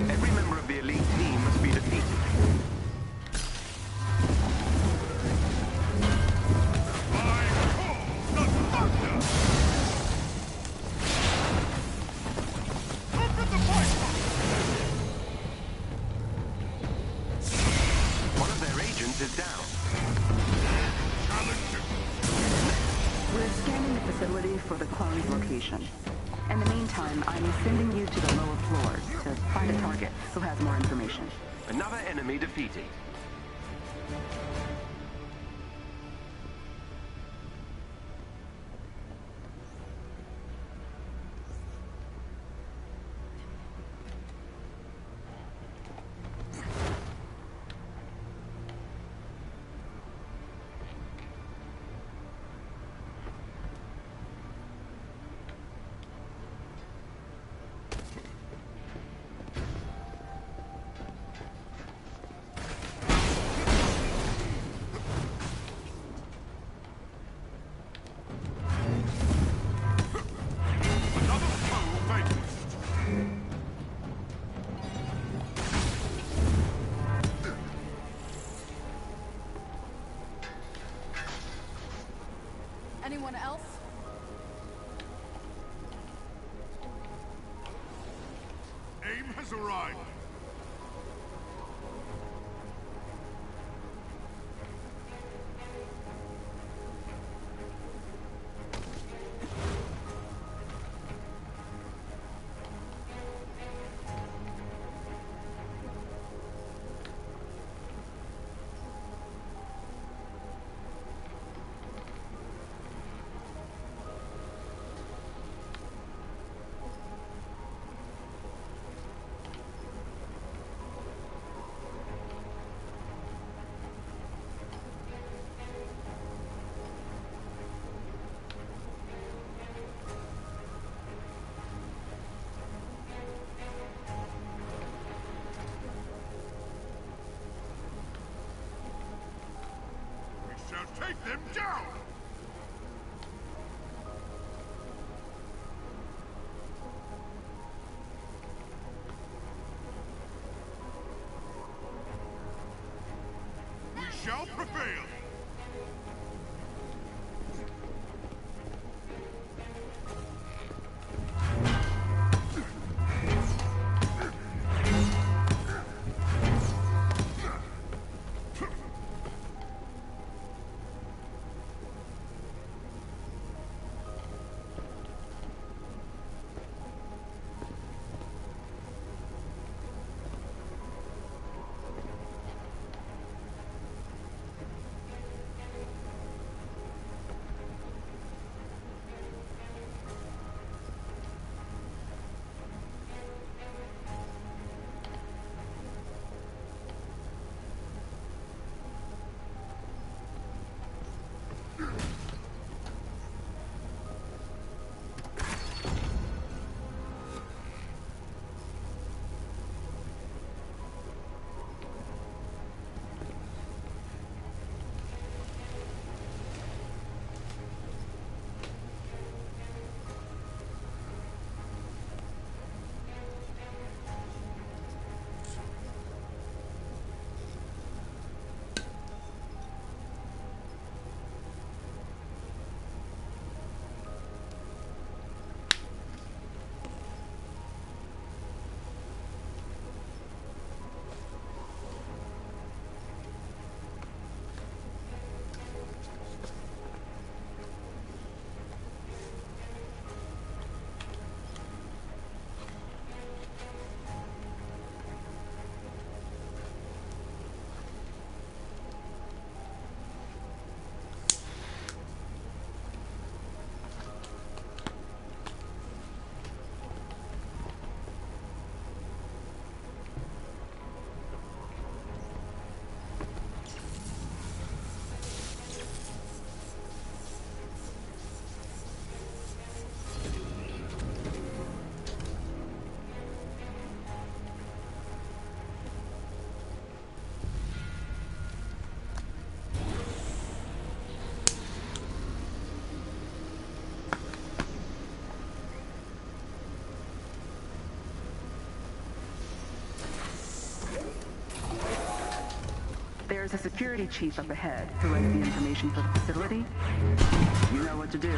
Speaker 11: Every member of the elite team must be defeated.
Speaker 5: I call the thunder! Open the fight!
Speaker 11: One of their agents is down.
Speaker 5: Challenge it.
Speaker 9: We're scanning the facility for the clone's location. In the meantime, I'm sending you to the lower floors to find a target who has more information.
Speaker 11: Another enemy defeated.
Speaker 5: Another foe vanquished.
Speaker 8: Anyone else?
Speaker 5: AIM has arrived. We shall take them down! We shall prevail!
Speaker 9: There's a security chief up ahead who has the information for the facility. You know what to do.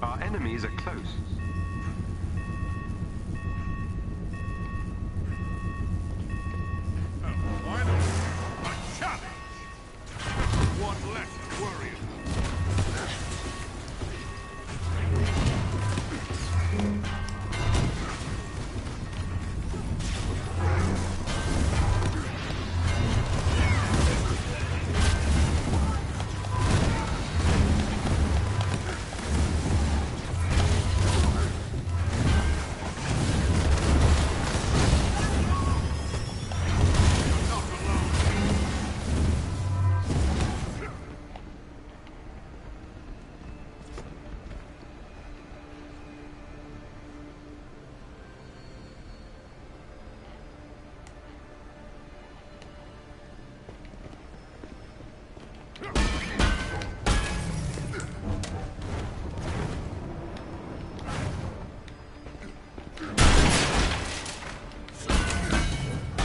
Speaker 11: Our enemies are close.
Speaker 5: Finally, a challenge! One less to worry about.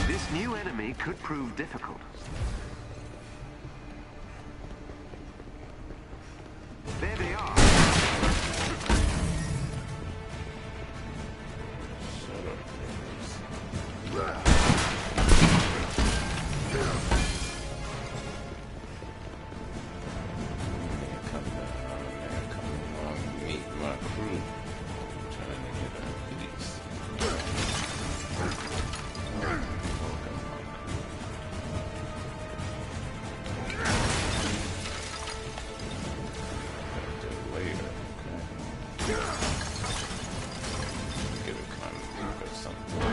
Speaker 11: This new enemy could prove difficult. There they are.
Speaker 1: Meet my crew. Trying to get a piece. Later, okay. Get a kind of look or something.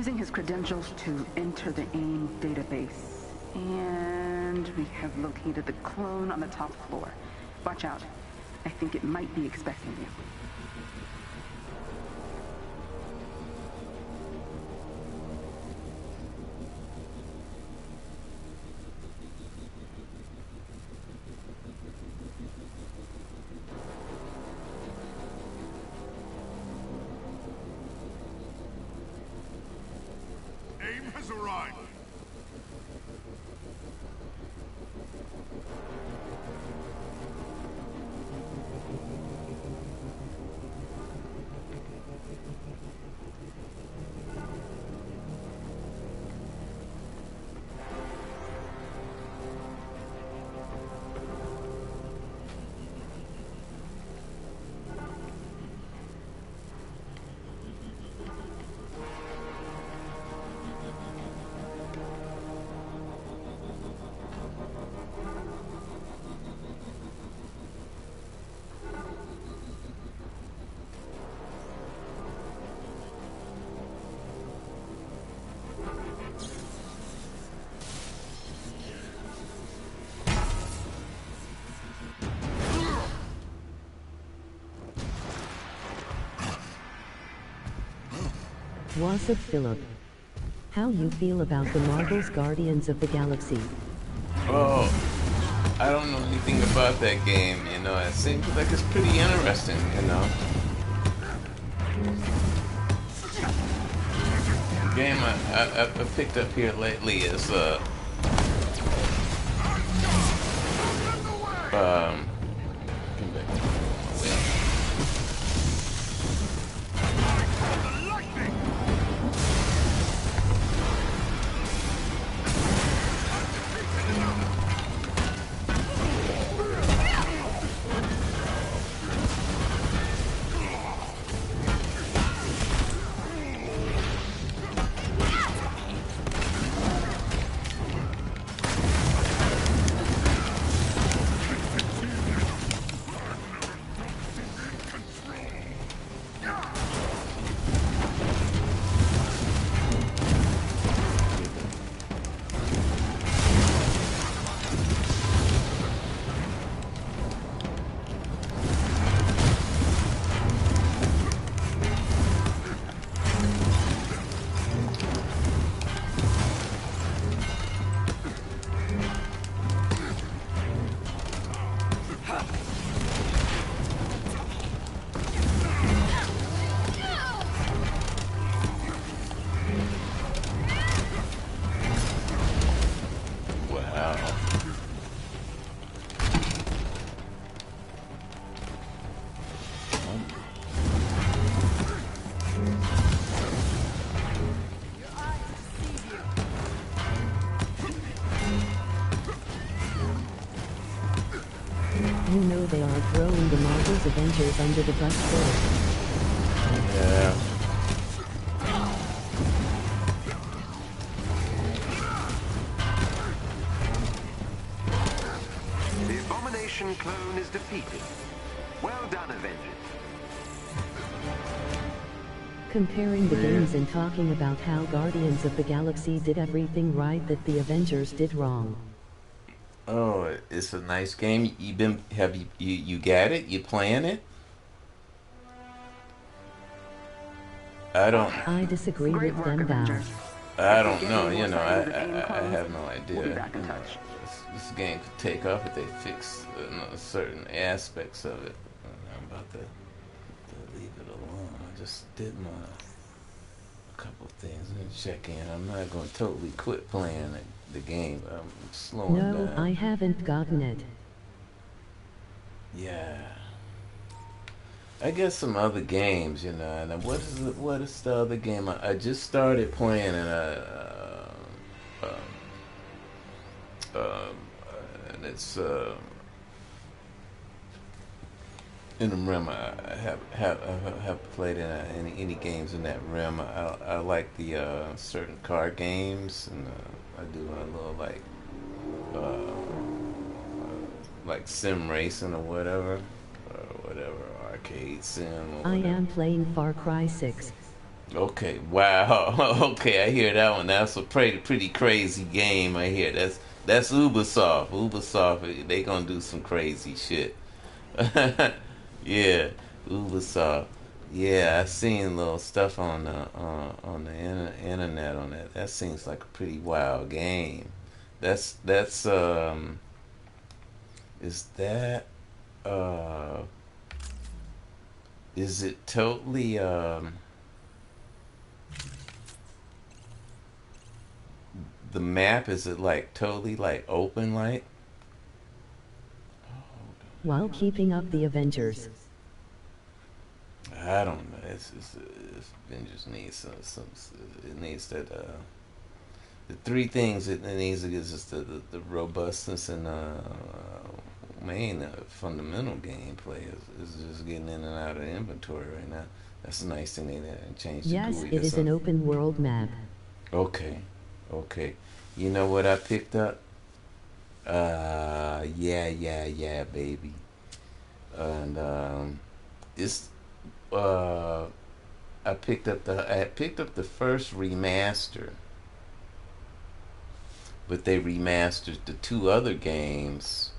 Speaker 9: using his credentials to enter the AIM database. And we have located the clone on the top floor. Watch out. I think it might be expecting you.
Speaker 5: AIM has arrived.
Speaker 12: What's up, Philip? How you feel about the Marvel's Guardians of the Galaxy?
Speaker 1: Oh, I don't know anything about that game, you know. It seems like it's pretty interesting, you know. The game I picked up here lately is, come back.
Speaker 12: You know they are throwing the Marvel's Avengers under the bus first.
Speaker 1: Yeah.
Speaker 11: The Abomination clone is defeated. Well done, Avengers.
Speaker 12: Comparing the games and talking about how Guardians of the Galaxy did everything right that the Avengers did wrong.
Speaker 1: Oh, it's a nice game. You got it? You playing it?
Speaker 12: I disagree with them now.
Speaker 1: I don't know, you know, I have no idea.
Speaker 9: We'll be back in touch.
Speaker 1: This game could take off if they fix certain aspects of it. I'm about to leave it alone. I just did a couple of things. I'm gonna check in. I'm not going to totally quit playing the game. I'm slowing down.
Speaker 12: No, I haven't gotten it.
Speaker 1: Yeah. I guess some other games, you know. And what is the other game? I just started playing, and it's in the realm. I have played in any games in that realm. I like the certain car games, and I do a little like sim racing or whatever arcade sim. Or
Speaker 12: I am playing Far Cry 6.
Speaker 1: Okay, wow. Okay, I hear that one. That's a pretty crazy game. I hear that's Ubisoft. Ubisoft, they gonna do some crazy shit. Yeah, Ubisoft. Yeah, I seen little stuff on the internet on that. That seems like a pretty wild game. That's is that uh is it totally the map, is it like totally like open like?
Speaker 12: While keeping up the Avengers.
Speaker 1: I don't know. Avengers needs some. It needs that. The three things it needs is just the robustness and main fundamental gameplay is just getting in and out of the inventory right now. That's a nice thing they changed the
Speaker 12: Yes,
Speaker 1: GUI
Speaker 12: it
Speaker 1: to
Speaker 12: is an
Speaker 1: something.
Speaker 12: open world map.
Speaker 1: Okay, okay. You know what I picked up? Yeah, baby. And it's I picked up the first remaster, but they remastered the two other games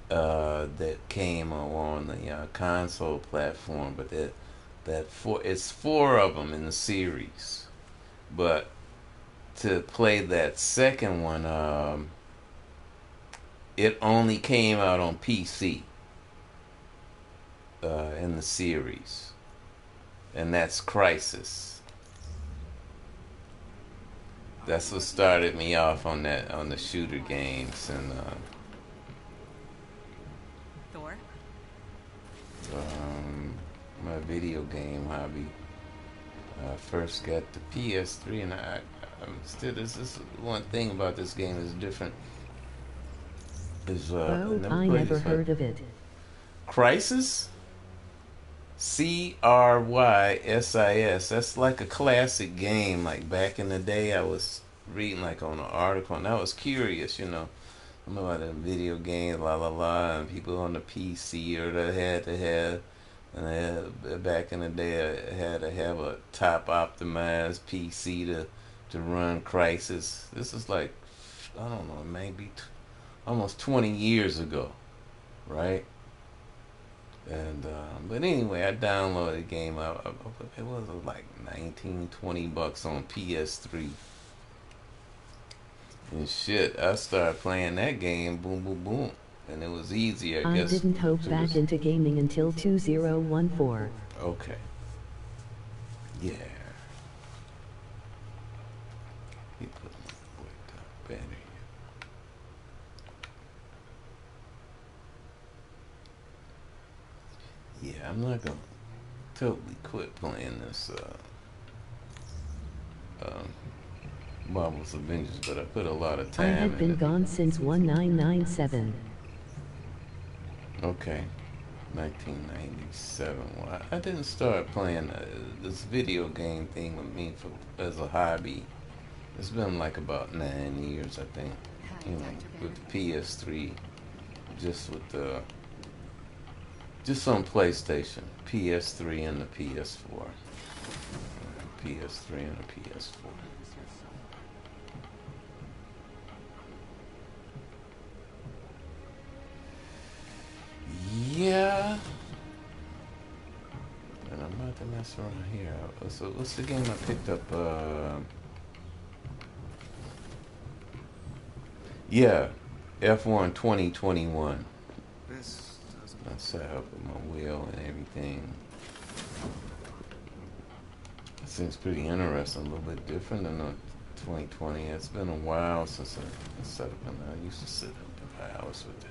Speaker 1: that came on the console platform. But it's four of them in the series. But to play that second one, it only came out on PC in the series, and that's Crisis. That's what started me off on the shooter games, and
Speaker 2: Thor?
Speaker 1: my video game hobby. I first got the PS3, and I'm still. This is one thing about this game is different. Is
Speaker 12: Oh, I never heard of it.
Speaker 1: Crisis? Crysis. That's like a classic game. Like back in the day, I was reading like on an article, and I was curious, about the video game, and people on the PC or that had to have, and back in the day, I had to have a top optimized PC to run Crisis. This is like, I don't know, maybe almost 20 years ago, right? And but anyway, I downloaded the game. It was like 19-20 bucks on PS3. And shit, I started playing that game, boom, boom, boom. And it was easy, I guess.
Speaker 12: Didn't hope back into gaming until 2014.
Speaker 1: Okay. Yeah. He put my boy down better. Yeah, I'm not gonna totally quit playing this Marvel's Avengers, but I put a lot of time
Speaker 12: I
Speaker 1: in
Speaker 12: had been gone since 1997.
Speaker 1: Okay, 1997. Well, I didn't start playing this video game thing with me as a hobby. It's been like about 9 years, I think. With the PS3, just on PlayStation, PS3 and the PS4. PS3 and the PS4. Yeah. And I'm about to mess around here. So what's the game I picked up? Yeah, F1 2021.
Speaker 4: This doesn't.
Speaker 1: I set up with my wheel and everything. It seems pretty interesting, a little bit different than the 2020. It's been a while since I set up, and I used to sit up for hours with that.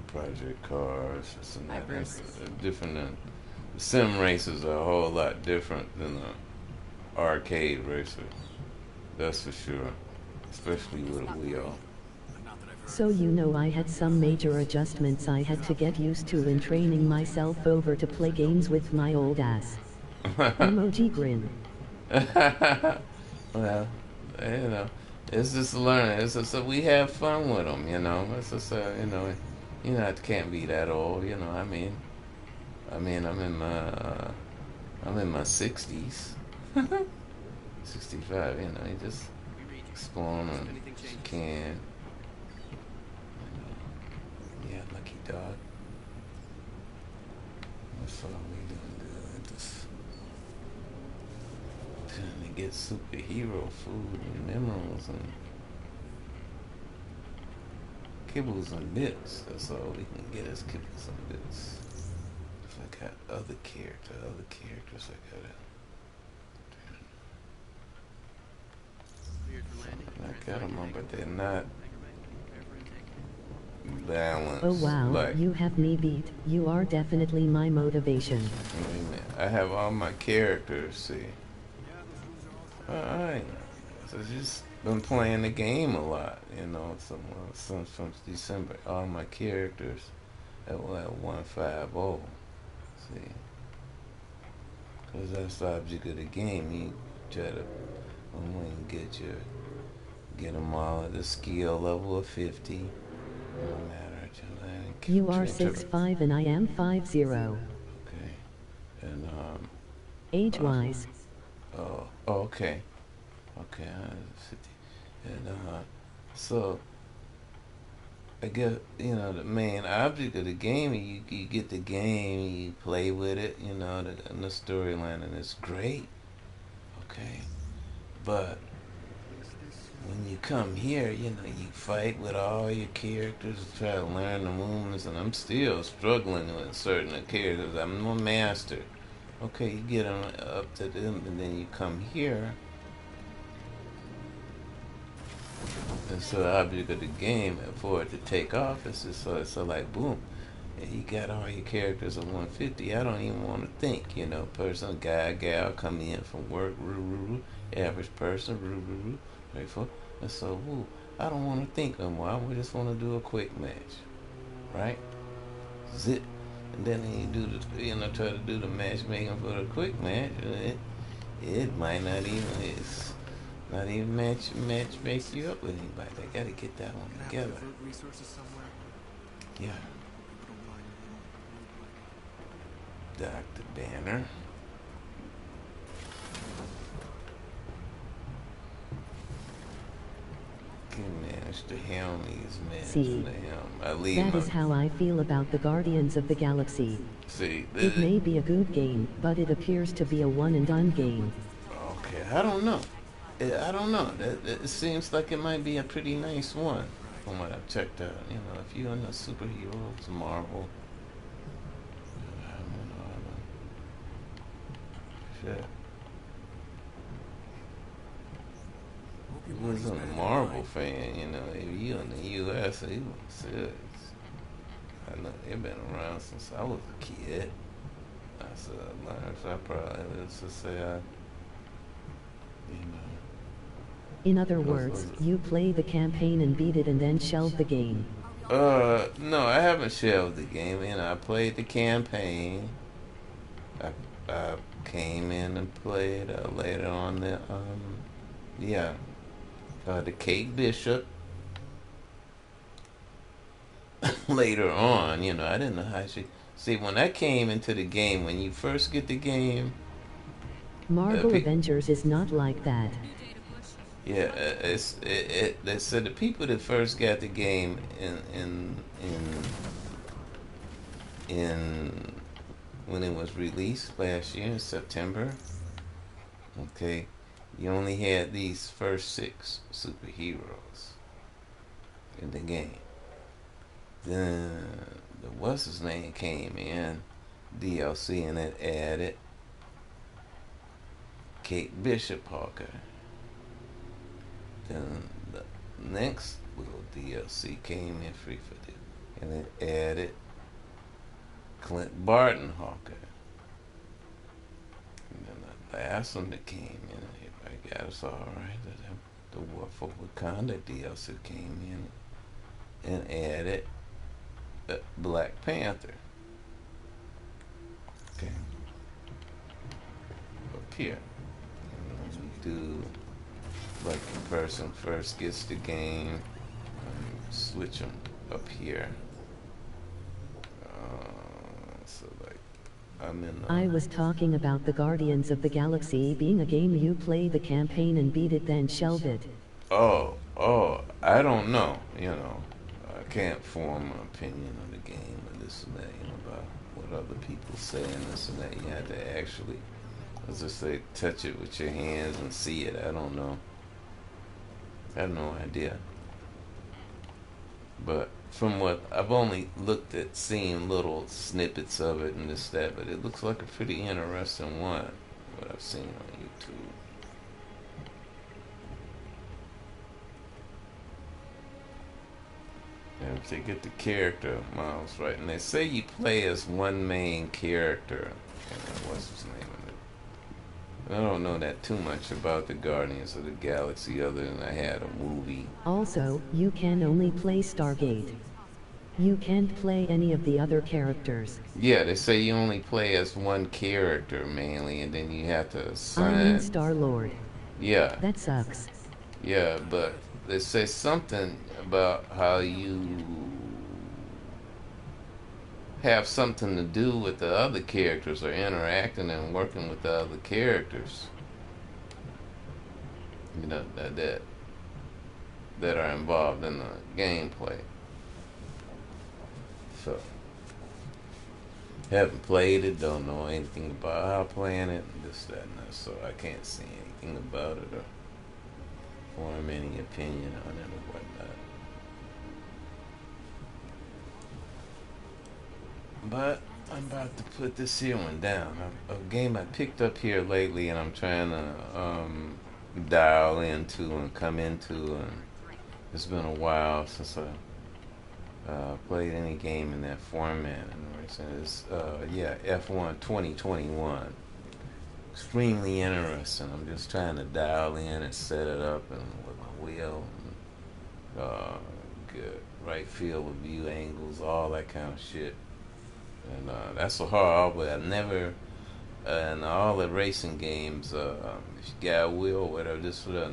Speaker 1: Project cars, this and that. It's different than the sim races are a whole lot different than the arcade racer. That's for sure, especially with a wheel.
Speaker 12: So I had some major adjustments I had to get used to in training myself over to play games with my old ass. Emoji grin.
Speaker 1: Well, it's just learning. It's just we have fun with them, It's just I can't be that old, I'm in my I'm in my 60s. 65, you know, you just exploring as you can. Yeah, lucky dog. That's all we doing good. Just trying to get superhero food and minerals and kibbles and bits. That's all we can get is kibbles and bits. If I got other characters I gotta. I got them on, but they're not balanced.
Speaker 12: Oh wow,
Speaker 1: like,
Speaker 12: you have me beat. You are definitely my motivation.
Speaker 1: Wait a minute. I have all my characters, see. Alright. So just been playing the game a lot, you know, since from December. All my characters at 150. See. Because that's the object of the game. You try to get them all at the skill level of 50. No matter.
Speaker 12: You are 6'5" and I am 5'0".
Speaker 1: Okay. And
Speaker 12: age-wise.
Speaker 1: Okay. Okay, 50. And so I guess, you know, the main object of the game, you get the game, you play with it, you know, and the storyline, and it's great. Okay. But when you come here, you know, you fight with all your characters, try to learn the movements, and I'm still struggling with certain characters. I'm no master. Okay, you get them up to them, and then you come here. And so the object of the game, for it to take off, it's just so like boom. And you got all your characters at 150. I don't even want to think, you know, person, guy, gal, come in from work, average person, grateful. And so, I don't want to think no more. I just want to do a quick match, right? Zip, and then you do the, you know, try to do the matchmaking for the quick match. It might not even, it's not even match make you up with anybody. They got to get that one together. Yeah. Dr. Banner. Can manage to helm these men.
Speaker 12: See, that is how I feel about the Guardians of the Galaxy.
Speaker 1: See,
Speaker 12: it may be a good game, but it appears to be a one-and-done game.
Speaker 1: Okay, I don't know. It seems like it might be a pretty nice one from what I've checked out. You know, if you're in the superheroes, Marvel. Shit. He was a Marvel fan, you know. If you in the U.S., he was serious. I know they've been around since I was a kid. I said I learned, so I probably let's just say you know.
Speaker 12: In other words, you play the campaign and beat it and then shelve the game.
Speaker 1: No, I haven't shelved the game. You know, I played the campaign. I came in and played later on the the Kate Bishop. Later on, you know, I didn't know how she. See, when I came into the game, when you first get the game,
Speaker 12: Marvel Avengers is not like that.
Speaker 1: Yeah, they said the people that first got the game in when it was released last year in September. Okay, you only had these first 6 superheroes in the game. Then the what's his name came in DLC and it added Kate Bishop Hawker. Then the next little DLC came in free for this, and it added Clint Barton Hawker. And then the last one that came in, everybody got us all right. The War for Wakanda DLC came in and added Black Panther. Okay. Up here. And we do. Like the person first gets the game, switch them up here. So like, I'm in.
Speaker 12: I was talking about the Guardians of the Galaxy being a game you play the campaign and beat it then shelve it.
Speaker 1: Oh, I don't know. I can't form an opinion of the game or this and that. About what other people say and this and that. You have to actually, as I say, touch it with your hands and see it. I don't know. I have no idea. But from what I've only looked at, seen little snippets of it and this, that, but it looks like a pretty interesting one, what I've seen on YouTube. And if they get the character models right, and they say you play as one main character, what's his name? I don't know that too much about the Guardians of the Galaxy other than I had a movie.
Speaker 12: Also, you can only play Stargate. You can't play any of the other characters.
Speaker 1: Yeah, they say you only play as one character mainly, and then you have to assign...
Speaker 12: I mean Star-Lord.
Speaker 1: Yeah.
Speaker 12: That sucks.
Speaker 1: Yeah, but they say something about how you have something to do with the other characters or interacting and working with the other characters. That are involved in the gameplay. So, haven't played it, don't know anything about how playing it, and this, that, and that, so I can't say anything about it or form any opinion on it or whatnot. But I'm about to put this here one down. A game I picked up here lately and I'm trying to dial into and come into, and it's been a while since I played any game in that format. And it's F1 2021. Extremely interesting. I'm just trying to dial in and set it up and with my wheel and good right field of view angles, all that kind of shit. And that's so hard, but I never, in all the racing games, if you got a wheel, whatever, this or that,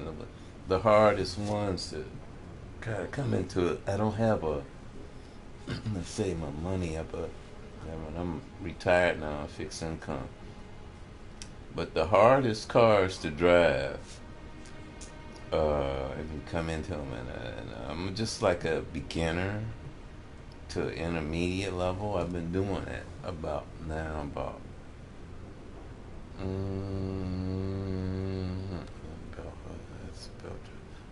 Speaker 1: the hardest ones to try to come into it. I don't have let's say my money up, I'm retired now, fixed income. But the hardest cars to drive, if you come into them, and I'm just like a beginner to intermediate level. I've been doing it about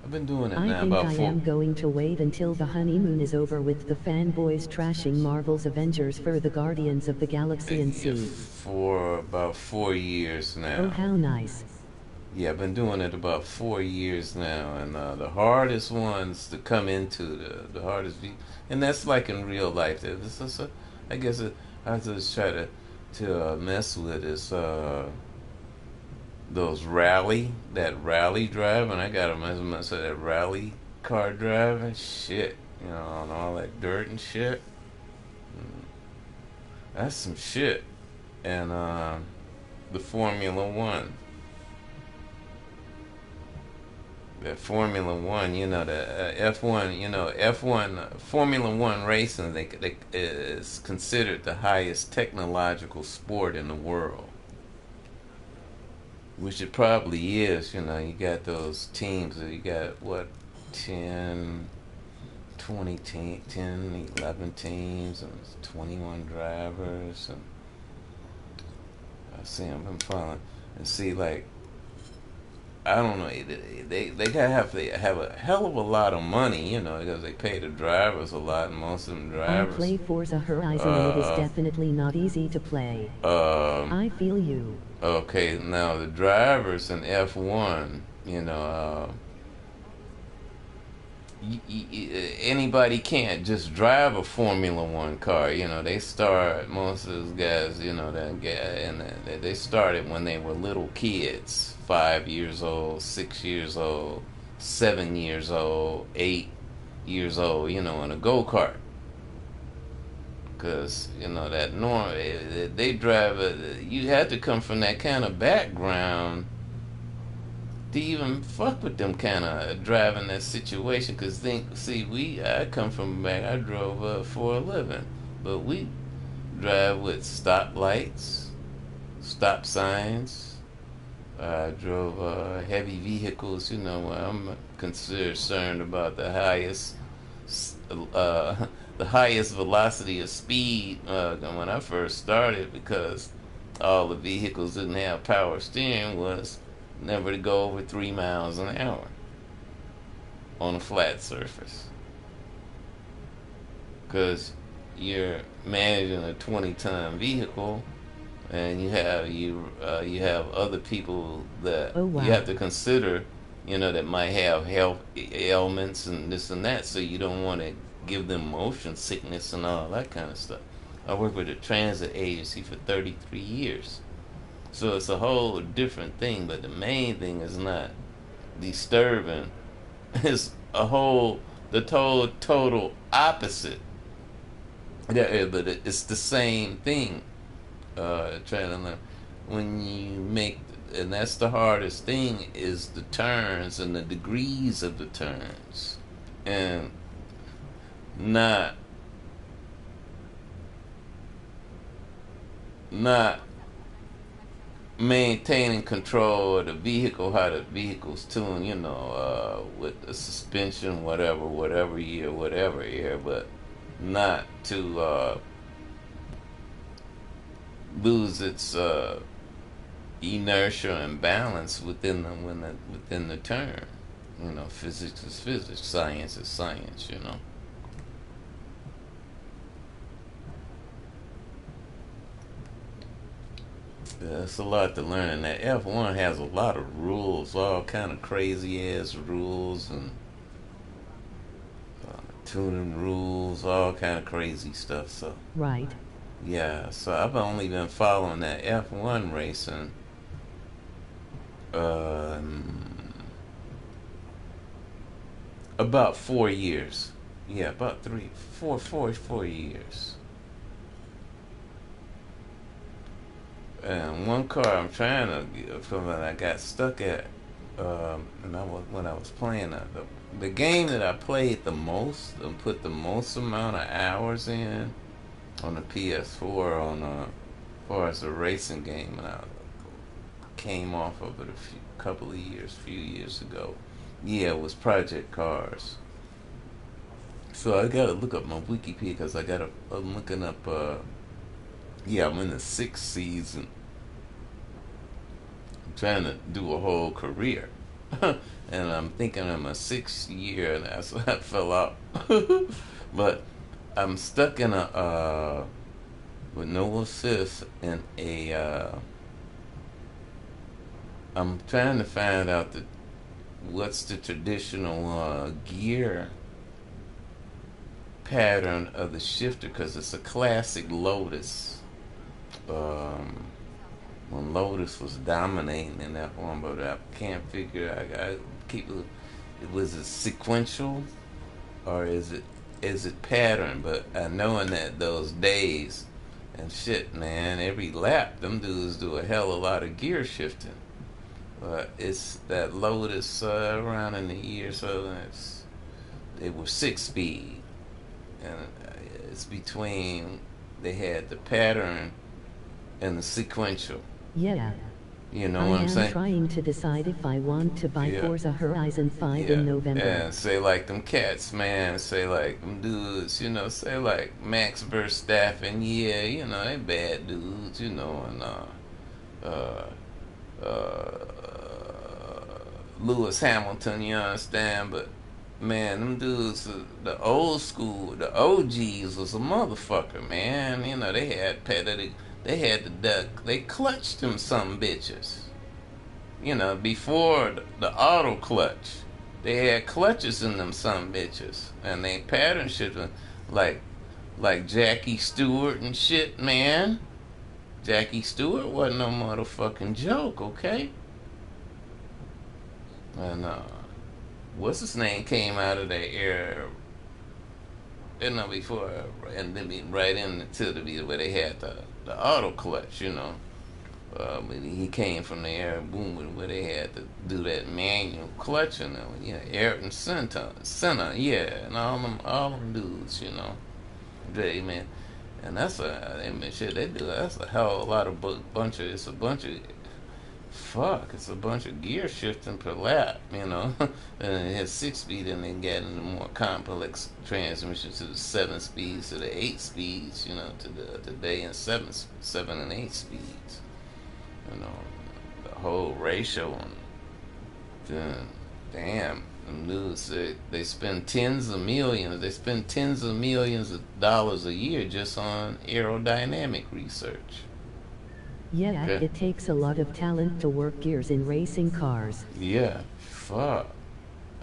Speaker 1: I've been doing it now about 4.
Speaker 12: I think I am going to wait until the honeymoon is over with the fanboys trashing Marvel's Avengers for the Guardians of the Galaxy and see.
Speaker 1: For about 4 years now.
Speaker 12: Oh, how nice.
Speaker 1: Yeah, I've been doing it about 4 years now, and the hardest ones to come into, the hardest, and that's like in real life. I guess I just try to mess with is those rally driving. I got to mess with that rally car driving shit, and all that dirt and shit. That's some shit. And the Formula One. That Formula One, the F1, Formula One racing, they is considered the highest technological sport in the world. Which it probably is, you got those teams, you got, 10, 11 teams, and 21 drivers, and I've been following, and see, like, I don't know, they gotta have a hell of a lot of money, because they pay the drivers a lot, and most of them drivers.
Speaker 12: I play Forza Horizon and it is definitely not easy to play. I feel you.
Speaker 1: Okay, now the drivers in F1, anybody can't just drive a Formula One car. They start, most of those guys, they started when they were little kids, 5 years old, 6 years old, 7 years old, 8 years old, in a go-kart. Because, that norm, they drive, you had to come from that kind of background to even fuck with them kind of driving that situation. Because I come from I drove for a living, but we drive with stoplights, stop signs. I drove heavy vehicles. You know, I'm concerned about the highest velocity of speed when I first started, because all the vehicles didn't have power steering, was never to go over 3 miles an hour on a flat surface, because you're managing a 20-ton vehicle, and you have other people that you have to consider, you know, that might have health ailments and this and that, so you don't want to give them motion sickness and all that kind of stuff. I worked with a transit agency for 33 years, so it's a whole different thing. But the main thing is not disturbing; it's the total opposite. Yeah, but it's the same thing. Trying to learn when you make, and that's the hardest thing, is the turns and the degrees of the turns, and not maintaining control of the vehicle, how the vehicle's tuned, you know, with the suspension, whatever year, but not to lose its inertia and balance within the turn. You know, physics is physics, science is science. You know. There's a lot to learn, and that F1 has a lot of rules, all kind of crazy ass rules, and tuning rules, all kind of crazy stuff. So
Speaker 12: right.
Speaker 1: Yeah, so I've only been following that F1 racing about 4 years. Yeah, about 4 years. And one car I'm trying to get from that I got stuck at, when I was playing the game that I played the most and put the most amount of hours in on the PS4 on as far as a racing game, and I came off of it a few years ago. Yeah, it was Project Cars. So I gotta look up my Wikipedia, because I'm looking up. I'm in the 6th season. I'm trying to do a whole career, and I'm thinking I'm a 6th year, and that's why I fell out. But I'm stuck in with no assist in I'm trying to find out what's the traditional gear pattern of the shifter, because it's a classic Lotus. When Lotus was dominating in that one, but I can't figure. I keep it. Was it sequential, or is it pattern? But I know in those days and shit, man, every lap them dudes do a hell of a lot of gear shifting. But it's that Lotus around in the year, so they were 6-speed, and it's between, they had the pattern and the sequential.
Speaker 12: Yeah.
Speaker 1: You know what I'm saying?
Speaker 12: I am trying to decide if I want to buy Forza Horizon 5 in November.
Speaker 1: And say like them cats, man. Say like them dudes, you know. Say like Max Verstappen, yeah, you know, they bad dudes, you know, and Lewis Hamilton, you understand? But man, them dudes, the old school, the OGs was a motherfucker, man. You know, they had they clutched them some bitches. You know, before the auto clutch, they had clutches in them some bitches, and they pattern shifting like Jackie Stewart and shit, man. Jackie Stewart wasn't no motherfucking joke, okay? And what's his name came out of that era, you know, before, and then right into the where they had the auto clutch, you know. He came from the era boom where they had to do that manual clutching, and you know, Ayrton Senna, yeah, and all them dudes, you know. They, man, And that's I mean, shit, they do, that's a hell of a lot of it's a bunch of, fuck, it's a bunch of gear shifting per lap, you know. And it has 6 speed, and then get into more complex transmission to the 7 speeds, to the 8 speeds, you know, to the day and 7 and 8 speeds. You know, the whole ratio on them. Damn, them dudes, they spend tens of millions. They spend tens of millions of dollars a year just on aerodynamic research.
Speaker 12: Yeah,
Speaker 1: Okay.
Speaker 12: it takes a lot of talent to work gears in racing cars.
Speaker 1: Yeah, fuck.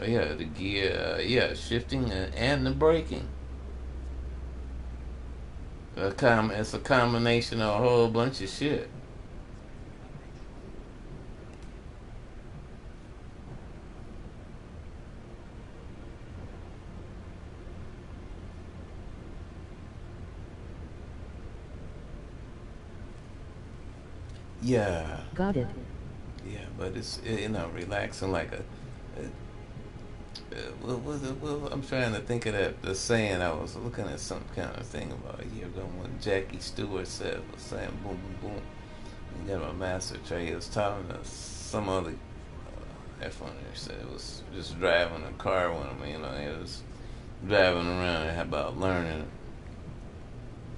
Speaker 1: Yeah, the gear, yeah, shifting and the braking. It's a combination of a whole bunch of shit. Yeah.
Speaker 12: Got it.
Speaker 1: Yeah, but it's, you know, relaxing like well, I'm trying to think of the saying. I was looking at some kind of thing about a year ago when Jackie Stewart was saying boom, boom, boom. You got my master tray. He was talking to some other F1er. Said it was just driving a car with him. You know, he was driving around and about learning,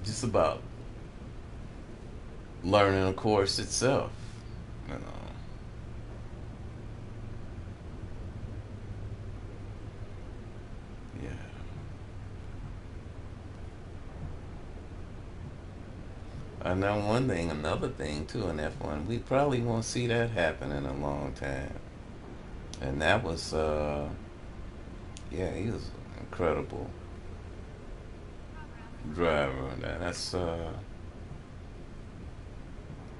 Speaker 1: just about learning the course itself. You know. Yeah. I know one thing, another thing too in F1, we probably won't see that happen in a long time. And that was, yeah, he was an incredible driver. That's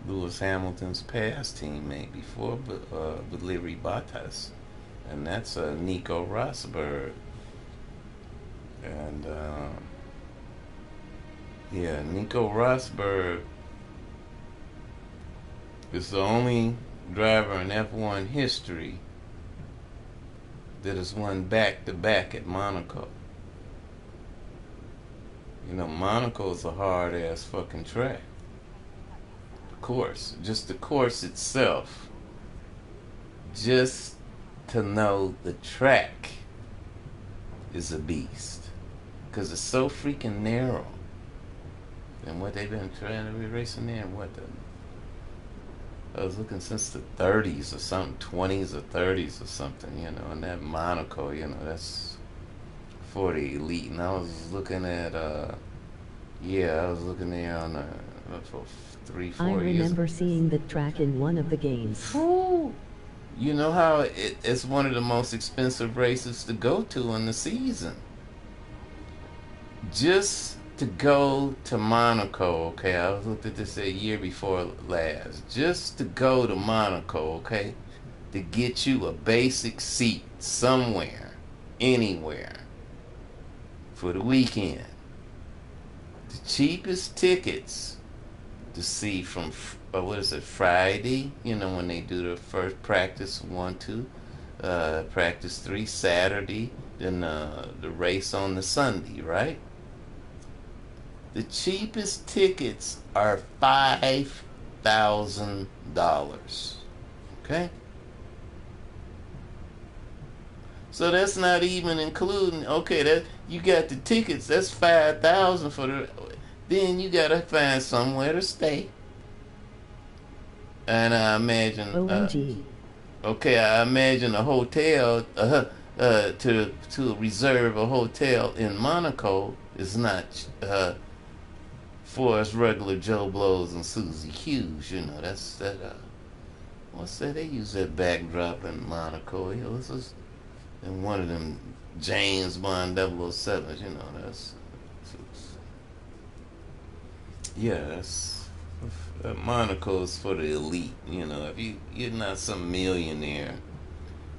Speaker 1: Lewis Hamilton's past teammate before, with Larry Bottas. And that's Nico Rosberg. And yeah, Nico Rosberg is the only driver in F1 history that has won back-to-back at Monaco. You know, Monaco's a hard-ass fucking track. The course, just the course itself, just to know the track is a beast. Because it's so freaking narrow. And what they've been trying to be racing there, I was looking since the 30s or something, 20s or 30s or something, you know, and that Monaco, you know, that's for the elite. And I was looking at, I was looking there on for 3-4 years.
Speaker 12: I remember seeing the track in one of the games.
Speaker 1: Ooh. You know how it's one of the most expensive races to go to in the season. Just to go to Monaco, okay? I was looked at this a year before last. Just to go to Monaco, okay? To get you a basic seat somewhere, anywhere, for the weekend. The cheapest tickets to see from, Friday, you know, when they do the first practice 1, 2, practice 3 Saturday, then the race on the Sunday, right? The cheapest tickets are $5,000. Okay? So that's not even including, okay, that you got the tickets, that's $5,000 for the, then you gotta find somewhere to stay. And I imagine
Speaker 12: OMG.
Speaker 1: I imagine a hotel to reserve a hotel in Monaco is not for us regular Joe Blows and Susie Hughes, you know. That's that. What's that? They use that backdrop in Monaco. You know, this is in one of them James Bond 007s. You know, that's Monaco's for the elite. You know, if you're not some millionaire,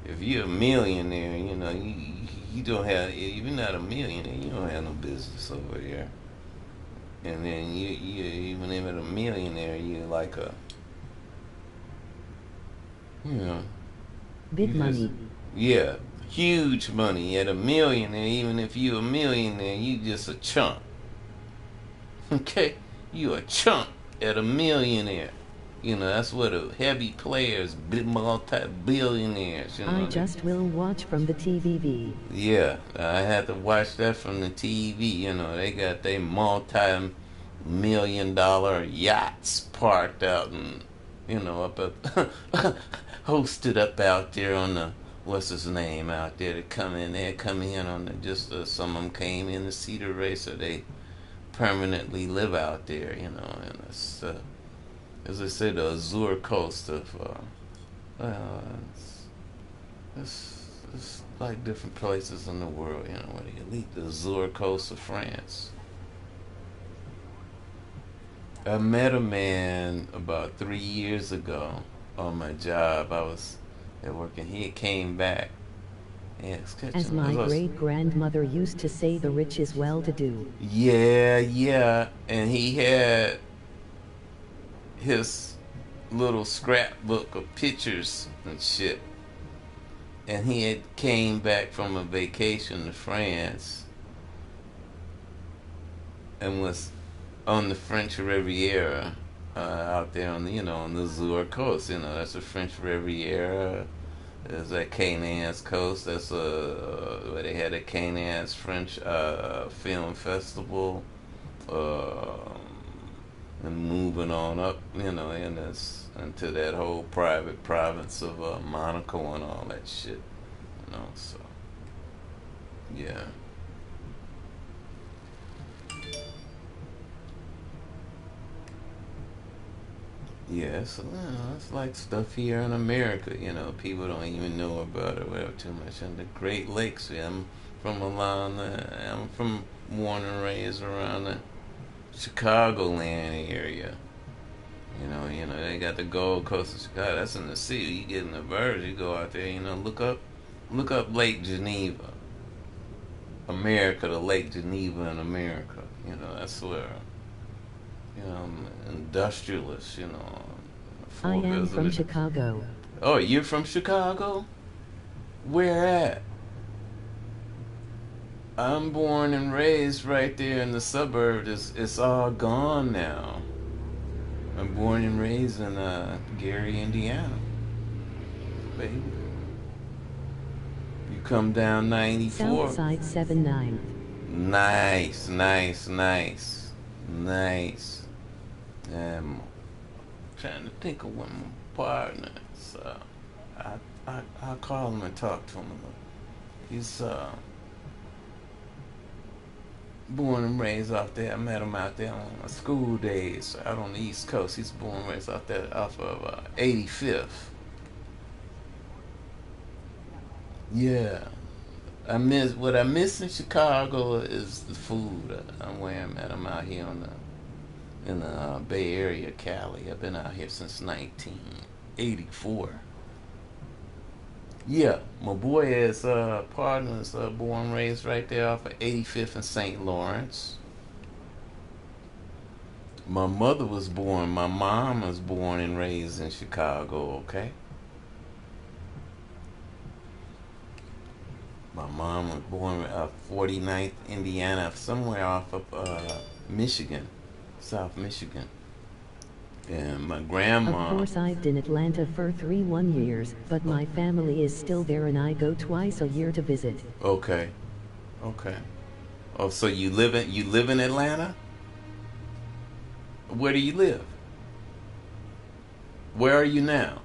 Speaker 1: if you're a millionaire, you know, you don't have. If you're not a millionaire, you don't have no business over here. And then you even if you're a millionaire, you're like a, you know,
Speaker 12: big money.
Speaker 1: Yeah, huge money. At a millionaire, even if you're a millionaire, you just a chump. Okay, you a chump at a millionaire. You know, that's what the heavy players, big multi-billionaires, you know.
Speaker 12: I just will watch from the TVV.
Speaker 1: Yeah, I had to watch that from the TV. You know, they got their multi-million-dollar yachts parked out and, you know, hosted up out there on the, what's his name out there to come in on the, just some of them came in to see the race, so they permanently live out there, you know, and it's, as I say, the Azure coast of, it's like different places in the world, you know, where they elite the Azure coast of France. I met a man about 3 years ago on my job. I was at work and he came back.
Speaker 12: As my great-grandmother used to say, the rich is well-to-do.
Speaker 1: Yeah, and he had his little scrapbook of pictures and shit. And he had came back from a vacation to France and was on the French Riviera, out there on the, you know, on the Azure coast. You know, that's the French Riviera. There's that Canaan's coast. That's where they had a Canaan's French film festival. And moving on up, you know, into that whole private province of Monaco and all that shit, you know. So, yeah. Yeah, so, you know, it's like stuff here in America, you know, people don't even know about it, whatever, too much. And the Great Lakes, yeah, I'm from born and raised around the Chicagoland area. You know, they got the Gold Coast of Chicago. That's in the sea. You get in the birds, you go out there, you know, look up Lake Geneva. America, the Lake Geneva in America. You know, that's where, you know, industrialists, you know.
Speaker 12: I am from Chicago.
Speaker 1: Oh, you're from Chicago? Where at? I'm born and raised right there in the suburbs. It's all gone now. I'm born and raised in Gary, Indiana. Baby. You come down 94.
Speaker 12: Southside 79.
Speaker 1: Nice. Trying to think of one of my partners. I'll call him and talk to him. He's born and raised out there. I met him out there on my school days out on the East Coast. He's born and raised out there off of 85th. Yeah. What I miss in Chicago is the food. I'm where I met him out here in the Bay Area, Cali. I've been out here since 1984. Yeah, my boy is partners born and raised right there off of 85th and St. Lawrence. My mom was born and raised in Chicago, okay? My mom was born 49th, Indiana, somewhere off of Michigan, South Michigan. And my grandma...
Speaker 12: Of course, I've been in Atlanta for 31 years, but my family is still there and I go twice a year to visit.
Speaker 1: Okay. Oh, so you live in Atlanta? Where do you live? Where are you now?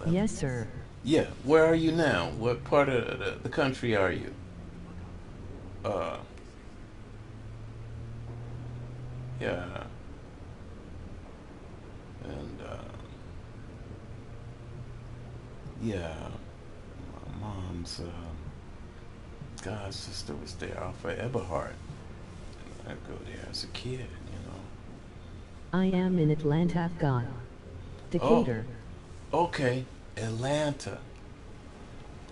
Speaker 12: Yes, sir.
Speaker 1: Yeah, where are you now? What part of the country are you? Yeah. And, yeah, my mom's, god sister was there off of Eberhard. And I'd go there as a kid, you know.
Speaker 12: I am in Atlanta, God. Decatur.
Speaker 1: Oh, okay. Atlanta.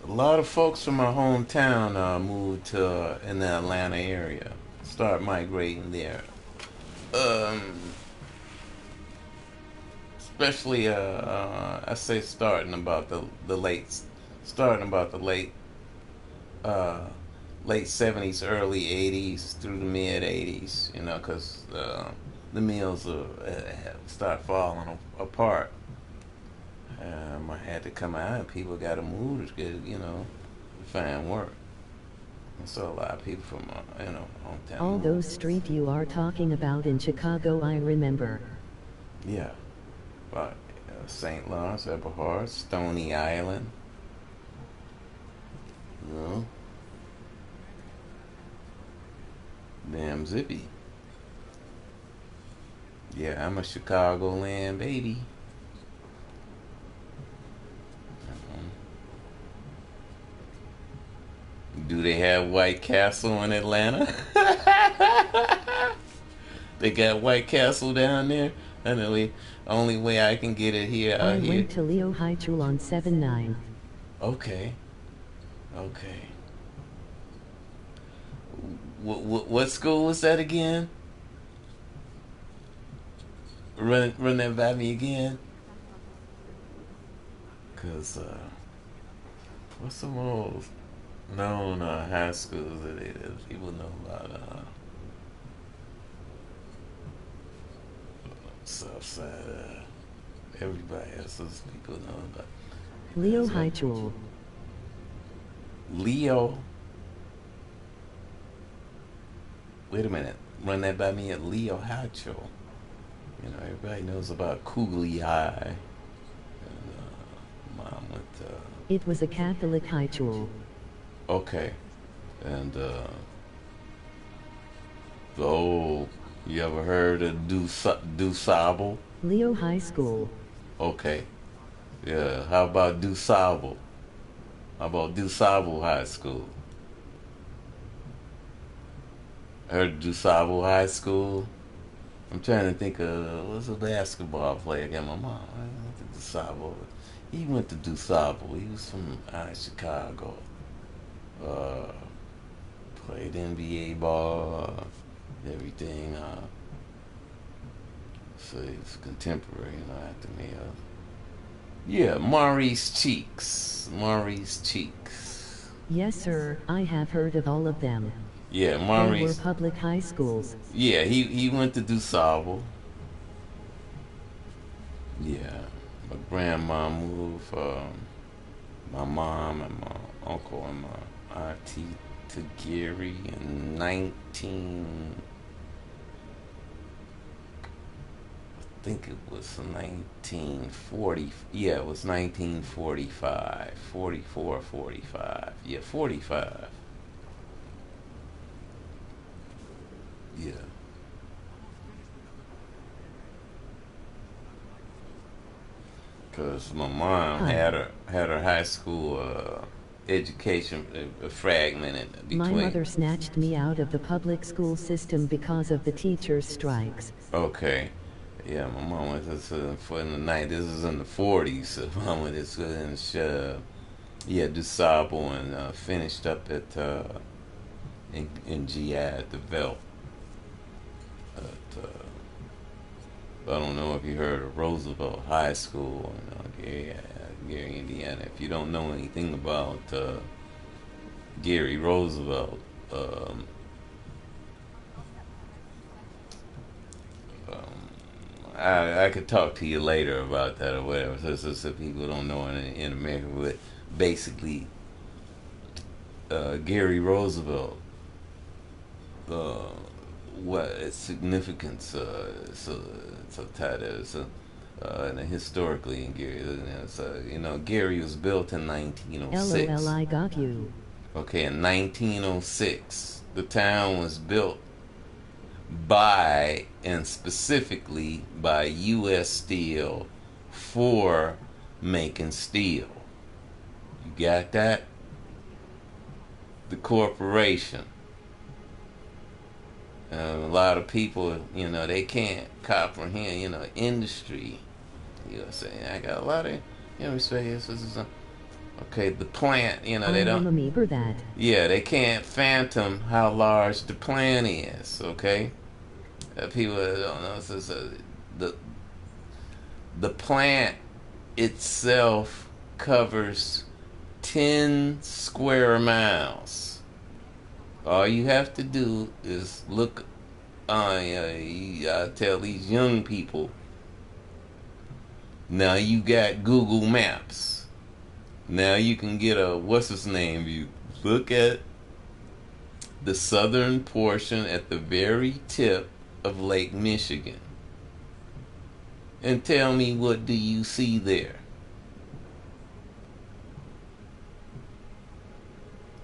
Speaker 1: A lot of folks from my hometown moved to in the Atlanta area. Start migrating there. especially I say starting about the late late 70s, early 80s through the mid 80s, you know, because the mills start falling apart. I had to come out and people got to move to get, you know, find work. And so a lot of people from, you know, hometown.
Speaker 12: All those street you are talking about in Chicago, I remember.
Speaker 1: Yeah. But St. Lawrence, Eberhard, Stony Island. You know. Damn zippy. Yeah, I'm a Chicagoland baby. Do they have White Castle in Atlanta? They got White Castle down there. And the only way I can get it here
Speaker 12: I
Speaker 1: out here.
Speaker 12: went to Leo High School on 7-9.
Speaker 1: Okay. Okay. What school was that again? Run that by me again. Cause what's some old known high schools that people know about? Southside. Everybody else, those people know about.
Speaker 12: Leo High School.
Speaker 1: Leo. Wait a minute. Run that by me at Leo High School. You know, everybody knows about Cooley High. And Mom went.
Speaker 12: It was a Catholic high school.
Speaker 1: Okay. And the old. You ever heard of DuSable?
Speaker 12: Leo High School.
Speaker 1: Okay. Yeah. How about DuSable? How about DuSable High School? Heard of DuSable High School? I'm trying to think of what's a basketball player again. My mom. I went to DuSable. He went to DuSable. He was from out of Chicago. Played NBA ball. Everything. So it's contemporary, you know, after me. Yeah, Maurice Cheeks. Maurice Cheeks.
Speaker 12: Yes, sir. I have heard of all of them.
Speaker 1: Yeah,
Speaker 12: They
Speaker 1: Maurice.
Speaker 12: were public high schools.
Speaker 1: Yeah, he went to DuSable. Yeah, my grandma moved. My mom and my uncle and my auntie to Gary in 19. I think it was 1940. Yeah, it was 1945. 44, 45. Yeah, 45. Yeah. Because my mom had her high school education fragmented between.
Speaker 12: My mother snatched me out of the public school system because of the teachers' strikes.
Speaker 1: Okay. Yeah, my mom went to for in the night. This is in the 40s. So mom went to school and DuSable and finished up at in GI at the Velt. I don't know if you heard of Roosevelt High School in Gary, Indiana. If you don't know anything about Gary Roosevelt, I could talk to you later about that or whatever. So people don't know in America, but basically, Gary Roosevelt, what its significance so tied as and historically in Gary, you know, Gary was built in 1906.
Speaker 12: LOL, I got you.
Speaker 1: Okay, in 1906, the town was built by and specifically by U.S. Steel for making steel. You got that? The corporation. A lot of people, you know, they can't comprehend, you know, industry. You know what I'm saying? I got a lot of, you know, respect. This is okay, the plant, you know, they don't.
Speaker 12: Remember that.
Speaker 1: Yeah, they can't fathom how large the plant is. Okay, people that don't know. The plant itself covers 10 square miles. All you have to do is look. I tell these young people, now you got Google Maps. Now you can get a, what's his name? You look at the southern portion at the very tip of Lake Michigan and tell me, what do you see there?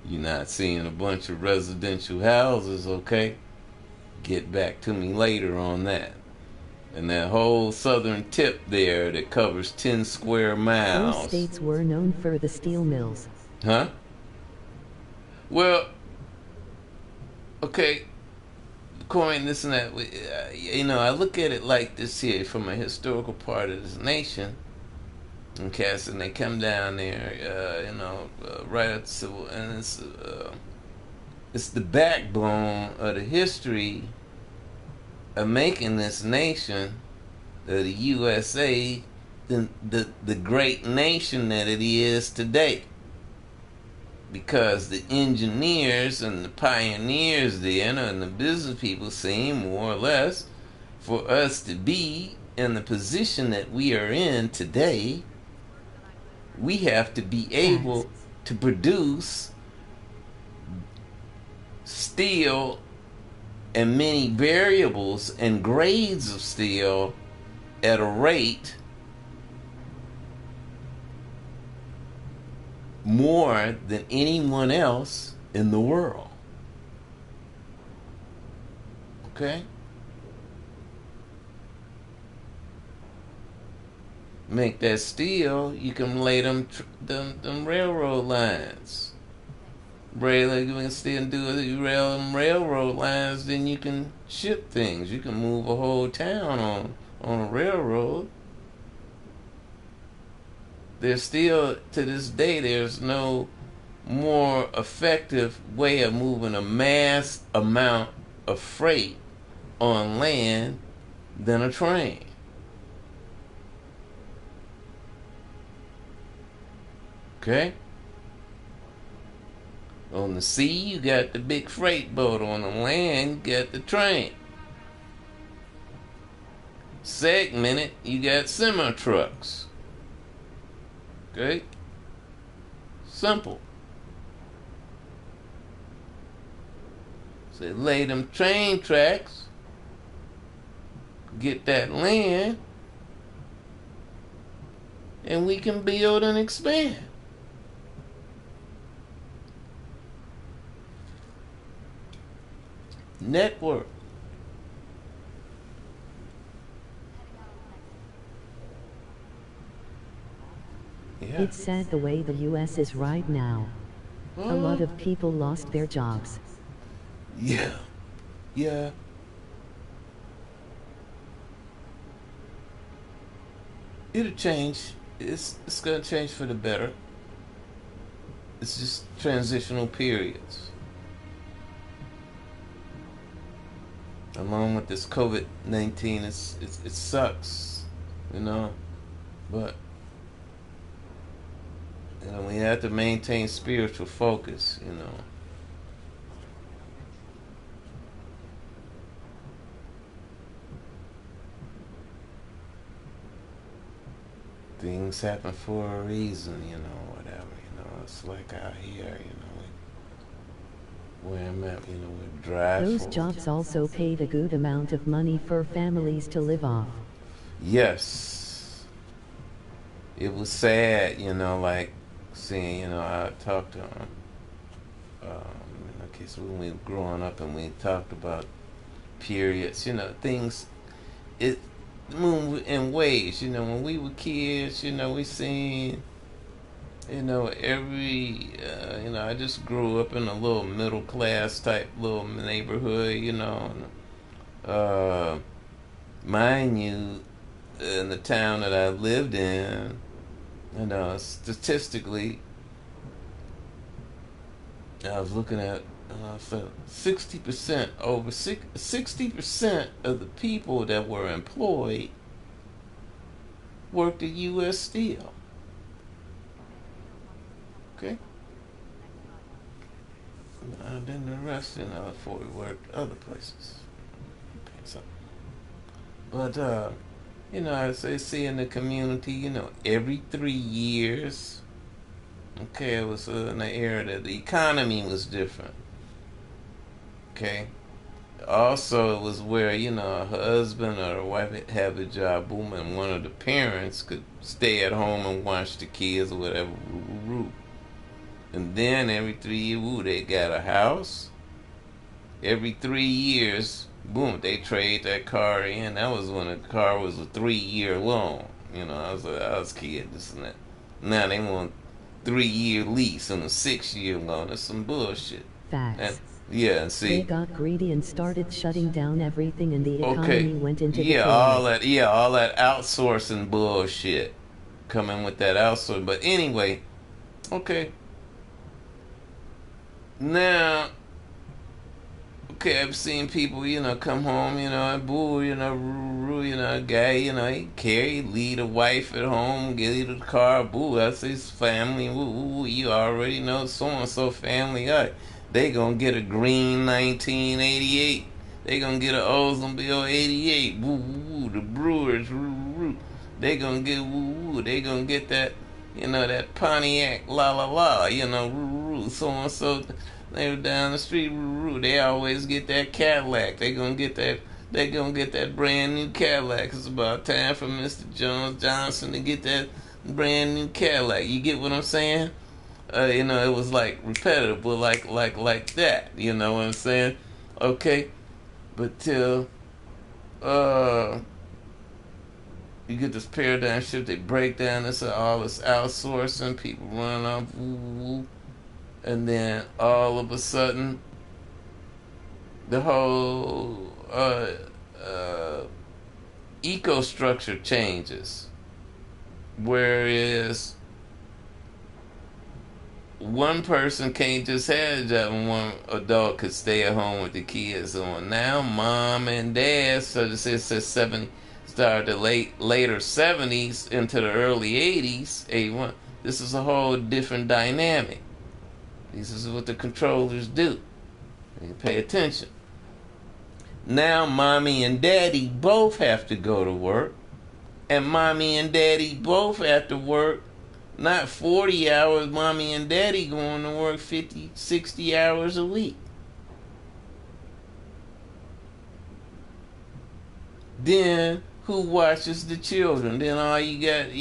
Speaker 1: You're not seeing a bunch of residential houses, okay? Get back to me later on that. And that whole southern tip there that covers 10 square miles.
Speaker 12: Those states were known for the steel mills.
Speaker 1: Huh? Well, okay, coin this and that. I look at it like this here from a historical part of this nation. Okay, so they come down there, right at the civil, and it's the backbone of the history of making this nation, the USA, the great nation that it is today. Because the engineers and the pioneers there and the business people seem more or less for us to be in the position that we are in today. We have to be able to produce steel and many variables and grades of steel at a rate more than anyone else in the world. Okay? Make that steel, you can lay them railroad lines. You can still do railroad lines, then you can ship things. You can move a whole town on a railroad. There's still, to this day, there's no more effective way of moving a mass amount of freight on land than a train. Okay? On the sea, you got the big freight boat. On the land, you got the train. Segmented, you got semi-trucks. Okay? Simple. So lay them train tracks, get that land, and we can build and expand. Network. Yeah.
Speaker 12: It's sad the way the US is right now. A lot of people lost their jobs.
Speaker 1: Yeah. Yeah. It'll change. It's gonna change for the better. It's just transitional periods. Along with this COVID-19, it sucks, but we have to maintain spiritual focus, Things happen for a reason, whatever, it's like out here, where I'm at, we're dry.
Speaker 12: Those jobs also paid a good amount of money for families to live off.
Speaker 1: Yes. It was sad, like seeing, I talked to him. Okay, so when we were growing up and we talked about periods, things, it moved in waves, when we were kids, we seen, I just grew up in a little middle class type little neighborhood, mind you, in the town that I lived in, statistically, I was looking at, 60%, over 60% of the people that were employed worked at U.S. Steel. Okay? Then the rest, before we worked other places. So, but, I say, see in the community, every 3 years, okay, it was in the era that the economy was different. Okay? Also, it was where, a husband or a wife would have a job, boom, and one of the parents could stay at home and watch the kids or whatever, And then every 3 years, they got a house. Every 3 years, boom, they trade that car in. That was when the car was a 3-year loan. I was a kid, this and that. Now they want 3-year lease and a 6-year loan. That's some bullshit.
Speaker 12: Facts.
Speaker 1: And see,
Speaker 12: they got greedy and started shutting down everything, and the economy went into the
Speaker 1: all that outsourcing bullshit, coming with that outsourcing. But anyway, okay. Now, okay, I've seen people, come home, and boo, a guy, he carry, lead a wife at home, get the car, boo, that's his family, woo, you already know so-and-so family, they gonna get a green 1988, they gonna get an Oldsmobile 88, woo, the Brewers, woo, they gonna get, woo, they gonna get that, that Pontiac, la la la, woo, so-and-so. They were down the street. They always get that Cadillac. They gonna get that brand new Cadillac. It's about time for Mr. Johnson to get that brand new Cadillac. You get what I'm saying? It was like repetitive, but like that. You know what I'm saying? Okay, but till you get this paradigm shift, they break down all this outsourcing, people running off, woo. And then all of a sudden, the whole ecostructure changes. Whereas one person can't just have a job and one adult could stay at home with the kids. So now mom and dad, so this is 70, started the later 70s into the early 80s, 81. This is a whole different dynamic. This is what the controllers do. You pay attention. Now mommy and daddy both have to go to work. And mommy and daddy both have to work not 40 hours. Mommy and daddy going to work 50, 60 hours a week. Then who watches the children? Then all you got,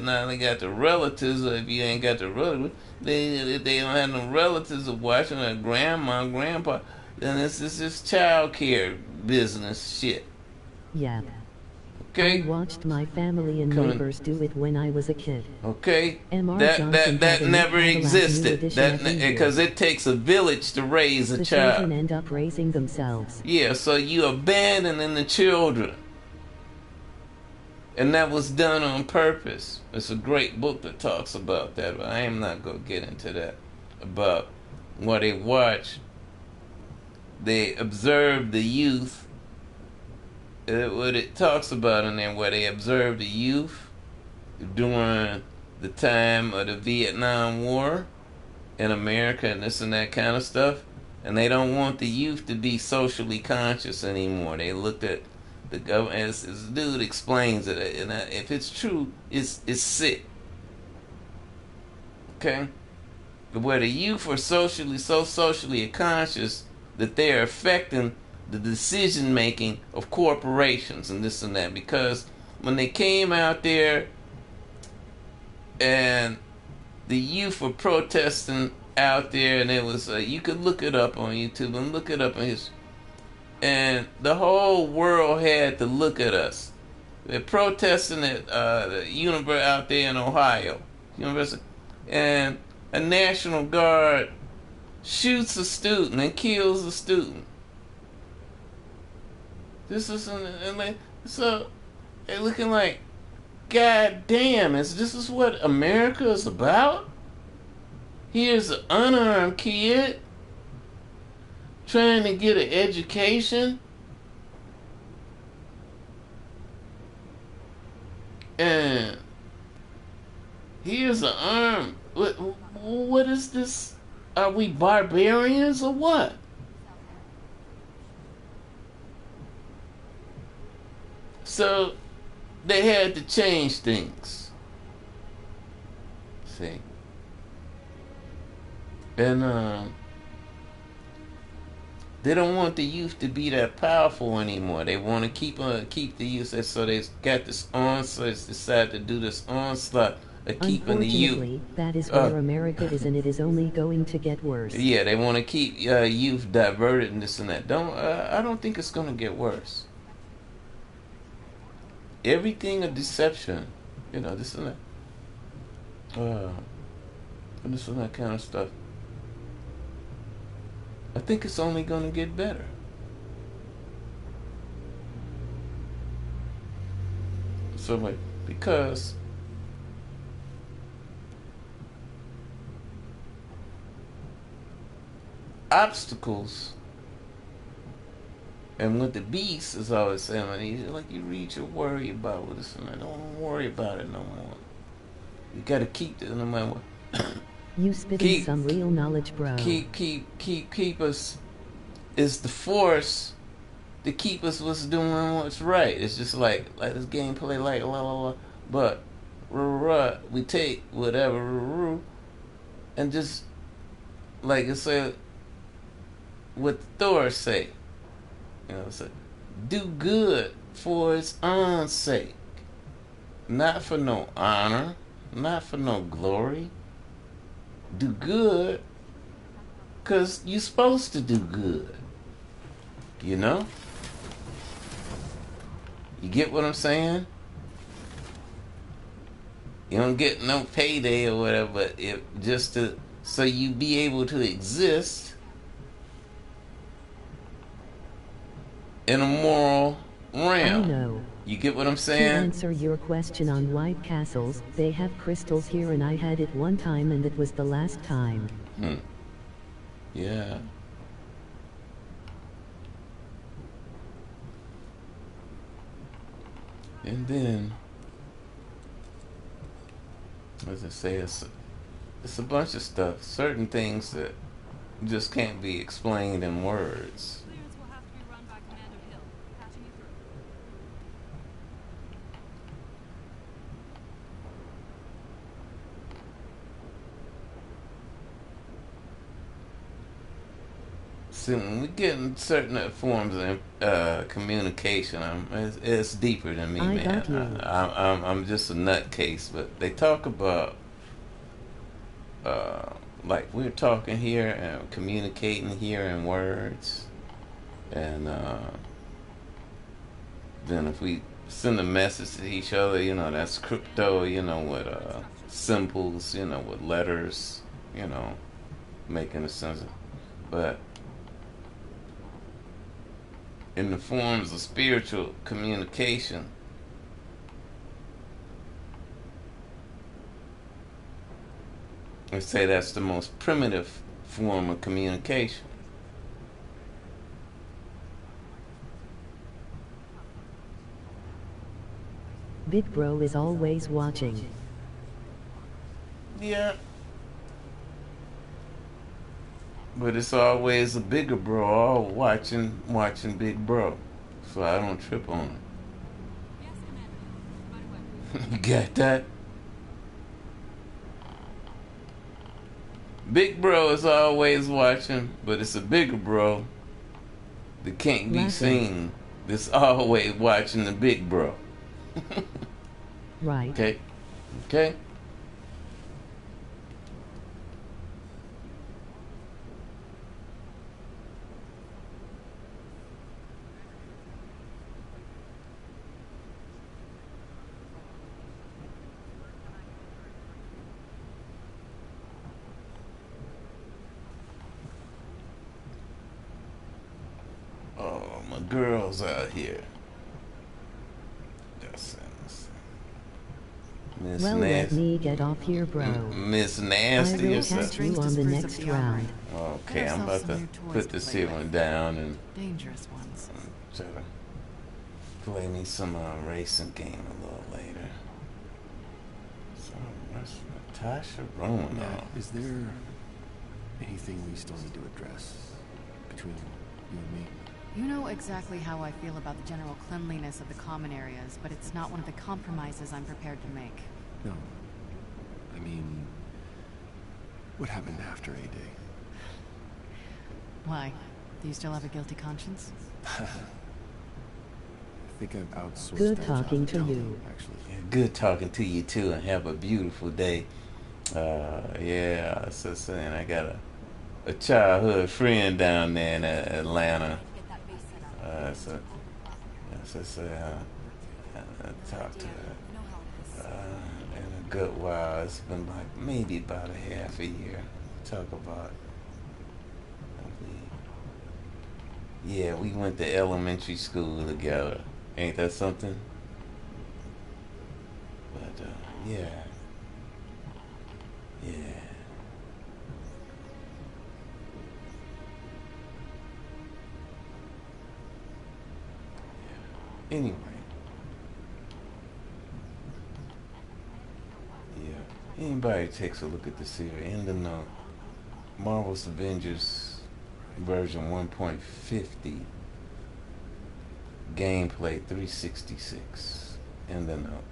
Speaker 1: now they got the relatives. Or if you ain't got the relatives, they don't have no relatives of watching, a grandma, grandpa. Then it's this child care business shit.
Speaker 12: Yeah.
Speaker 1: Okay.
Speaker 12: I watched my family and neighbors do it when I was a kid.
Speaker 1: Okay.
Speaker 12: That
Speaker 1: never existed. Because it takes a village to raise a child.
Speaker 12: The children end up raising themselves.
Speaker 1: Yeah, so you abandoning the children. And that was done on purpose. It's a great book that talks about that, but I am not going to get into that. About what they watch. They observe the youth. What it talks about in there, where they observe the youth during the time of the Vietnam War in America and this and that kind of stuff. And they don't want the youth to be socially conscious anymore. They looked at the government, as this dude explains it, and if it's true, it's sick. Okay? Where the youth are so socially conscious that they're affecting the decision making of corporations and this and that. Because when they came out there and the youth were protesting out there, and it was you could look it up on YouTube and look it up on his. And the whole world had to look at us. They're protesting at the university out there in Ohio, university, and a National Guard shoots a student and kills a student. This is so they're looking like, God damn! This is what America is about? Here's an unarmed kid trying to get an education, and saying, here's an arm. What is this? Are we barbarians or what? So they had to change things. See? And they don't want the youth to be that powerful anymore. They want to keep the youth. So they got this onslaught. Decided to do this onslaught of keeping the youth.
Speaker 12: Unfortunately, that is where America is, and it is only going to get worse.
Speaker 1: Yeah, they want to keep youth diverted and this and that. I don't think it's going to get worse. Everything a deception, this and that. This and that kind of stuff. I think it's only going to get better. So, like, because obstacles, and what the beast is always saying, like, you read your worry about this and that. Don't worry about it no more. You got to keep it no matter what.
Speaker 12: You spitting some real knowledge, bro.
Speaker 1: Keep us is the force to keep us what's doing what's right. It's just like this gameplay, like la la la. But we take whatever and just like it said, what Thor say, do good for its own sake, not for no honor, not for no glory. Do good because you're supposed to do good. You get what I'm saying? You don't get no payday or whatever, but so you be able to exist in a moral realm.
Speaker 12: I know.
Speaker 1: You get what I'm
Speaker 12: To
Speaker 1: saying?
Speaker 12: answer your question on White Castles, they have crystals here, and I had it one time, and it was the last time.
Speaker 1: Yeah. And then, as I say, it's a bunch of stuff. Certain things that just can't be explained in words.
Speaker 2: Clearance will have to be run by Commander Hill. Patching you through.
Speaker 1: See, when we get in certain forms of communication, it's deeper than me,
Speaker 12: I
Speaker 1: man.
Speaker 12: got you.
Speaker 1: I'm just a nutcase, but they talk about, like we're talking here and communicating here in words, and then if we send a message to each other, that's crypto, with symbols, with letters, making a sense. But in the forms of spiritual communication, I say that's the most primitive form of communication.
Speaker 12: Big Bro is always watching.
Speaker 1: Yeah. But it's always a bigger bro all watching Big Bro. So I don't trip on it.
Speaker 2: Yes, Commander. Right away.
Speaker 1: You got that? Big Bro is always watching, but it's a bigger bro that can't be seen. That's always watching the big bro.
Speaker 12: Right.
Speaker 1: Okay? Oh, my girl's out here. Miss
Speaker 12: Well,
Speaker 1: Nasty.
Speaker 12: let me get off here, bro.
Speaker 1: Miss
Speaker 12: I
Speaker 1: Nasty
Speaker 12: will
Speaker 1: or
Speaker 12: catch
Speaker 1: something.
Speaker 12: you on the next round.
Speaker 1: Okay, I'm about to put this here one down and
Speaker 8: Dangerous ones.
Speaker 1: try to play me some racing game a little later. So that's Natasha Romanoff.
Speaker 7: Matt, is there anything we still need to address between you and me?
Speaker 8: You know exactly how I feel about the general cleanliness of the common areas, but it's not one of the compromises I'm prepared to make.
Speaker 7: No. I mean, what happened after A-Day?
Speaker 8: Why? Do you still have a guilty conscience?
Speaker 7: I think I've outsourced
Speaker 12: Good
Speaker 7: that
Speaker 12: talking
Speaker 7: job
Speaker 12: to
Speaker 7: down,
Speaker 12: you.
Speaker 7: actually.
Speaker 1: Yeah, good talking to you too, and have a beautiful day. Yeah, so saying I got a childhood friend down there in Atlanta. I talked to her in a good while. It's been like maybe about a half a year. Talk about. Yeah, we went to elementary school together. Ain't that something? But yeah. Anyway. Yeah. Anybody takes a look at the series in the note. Marvel's Avengers version 1.50. Gameplay 366 in the note.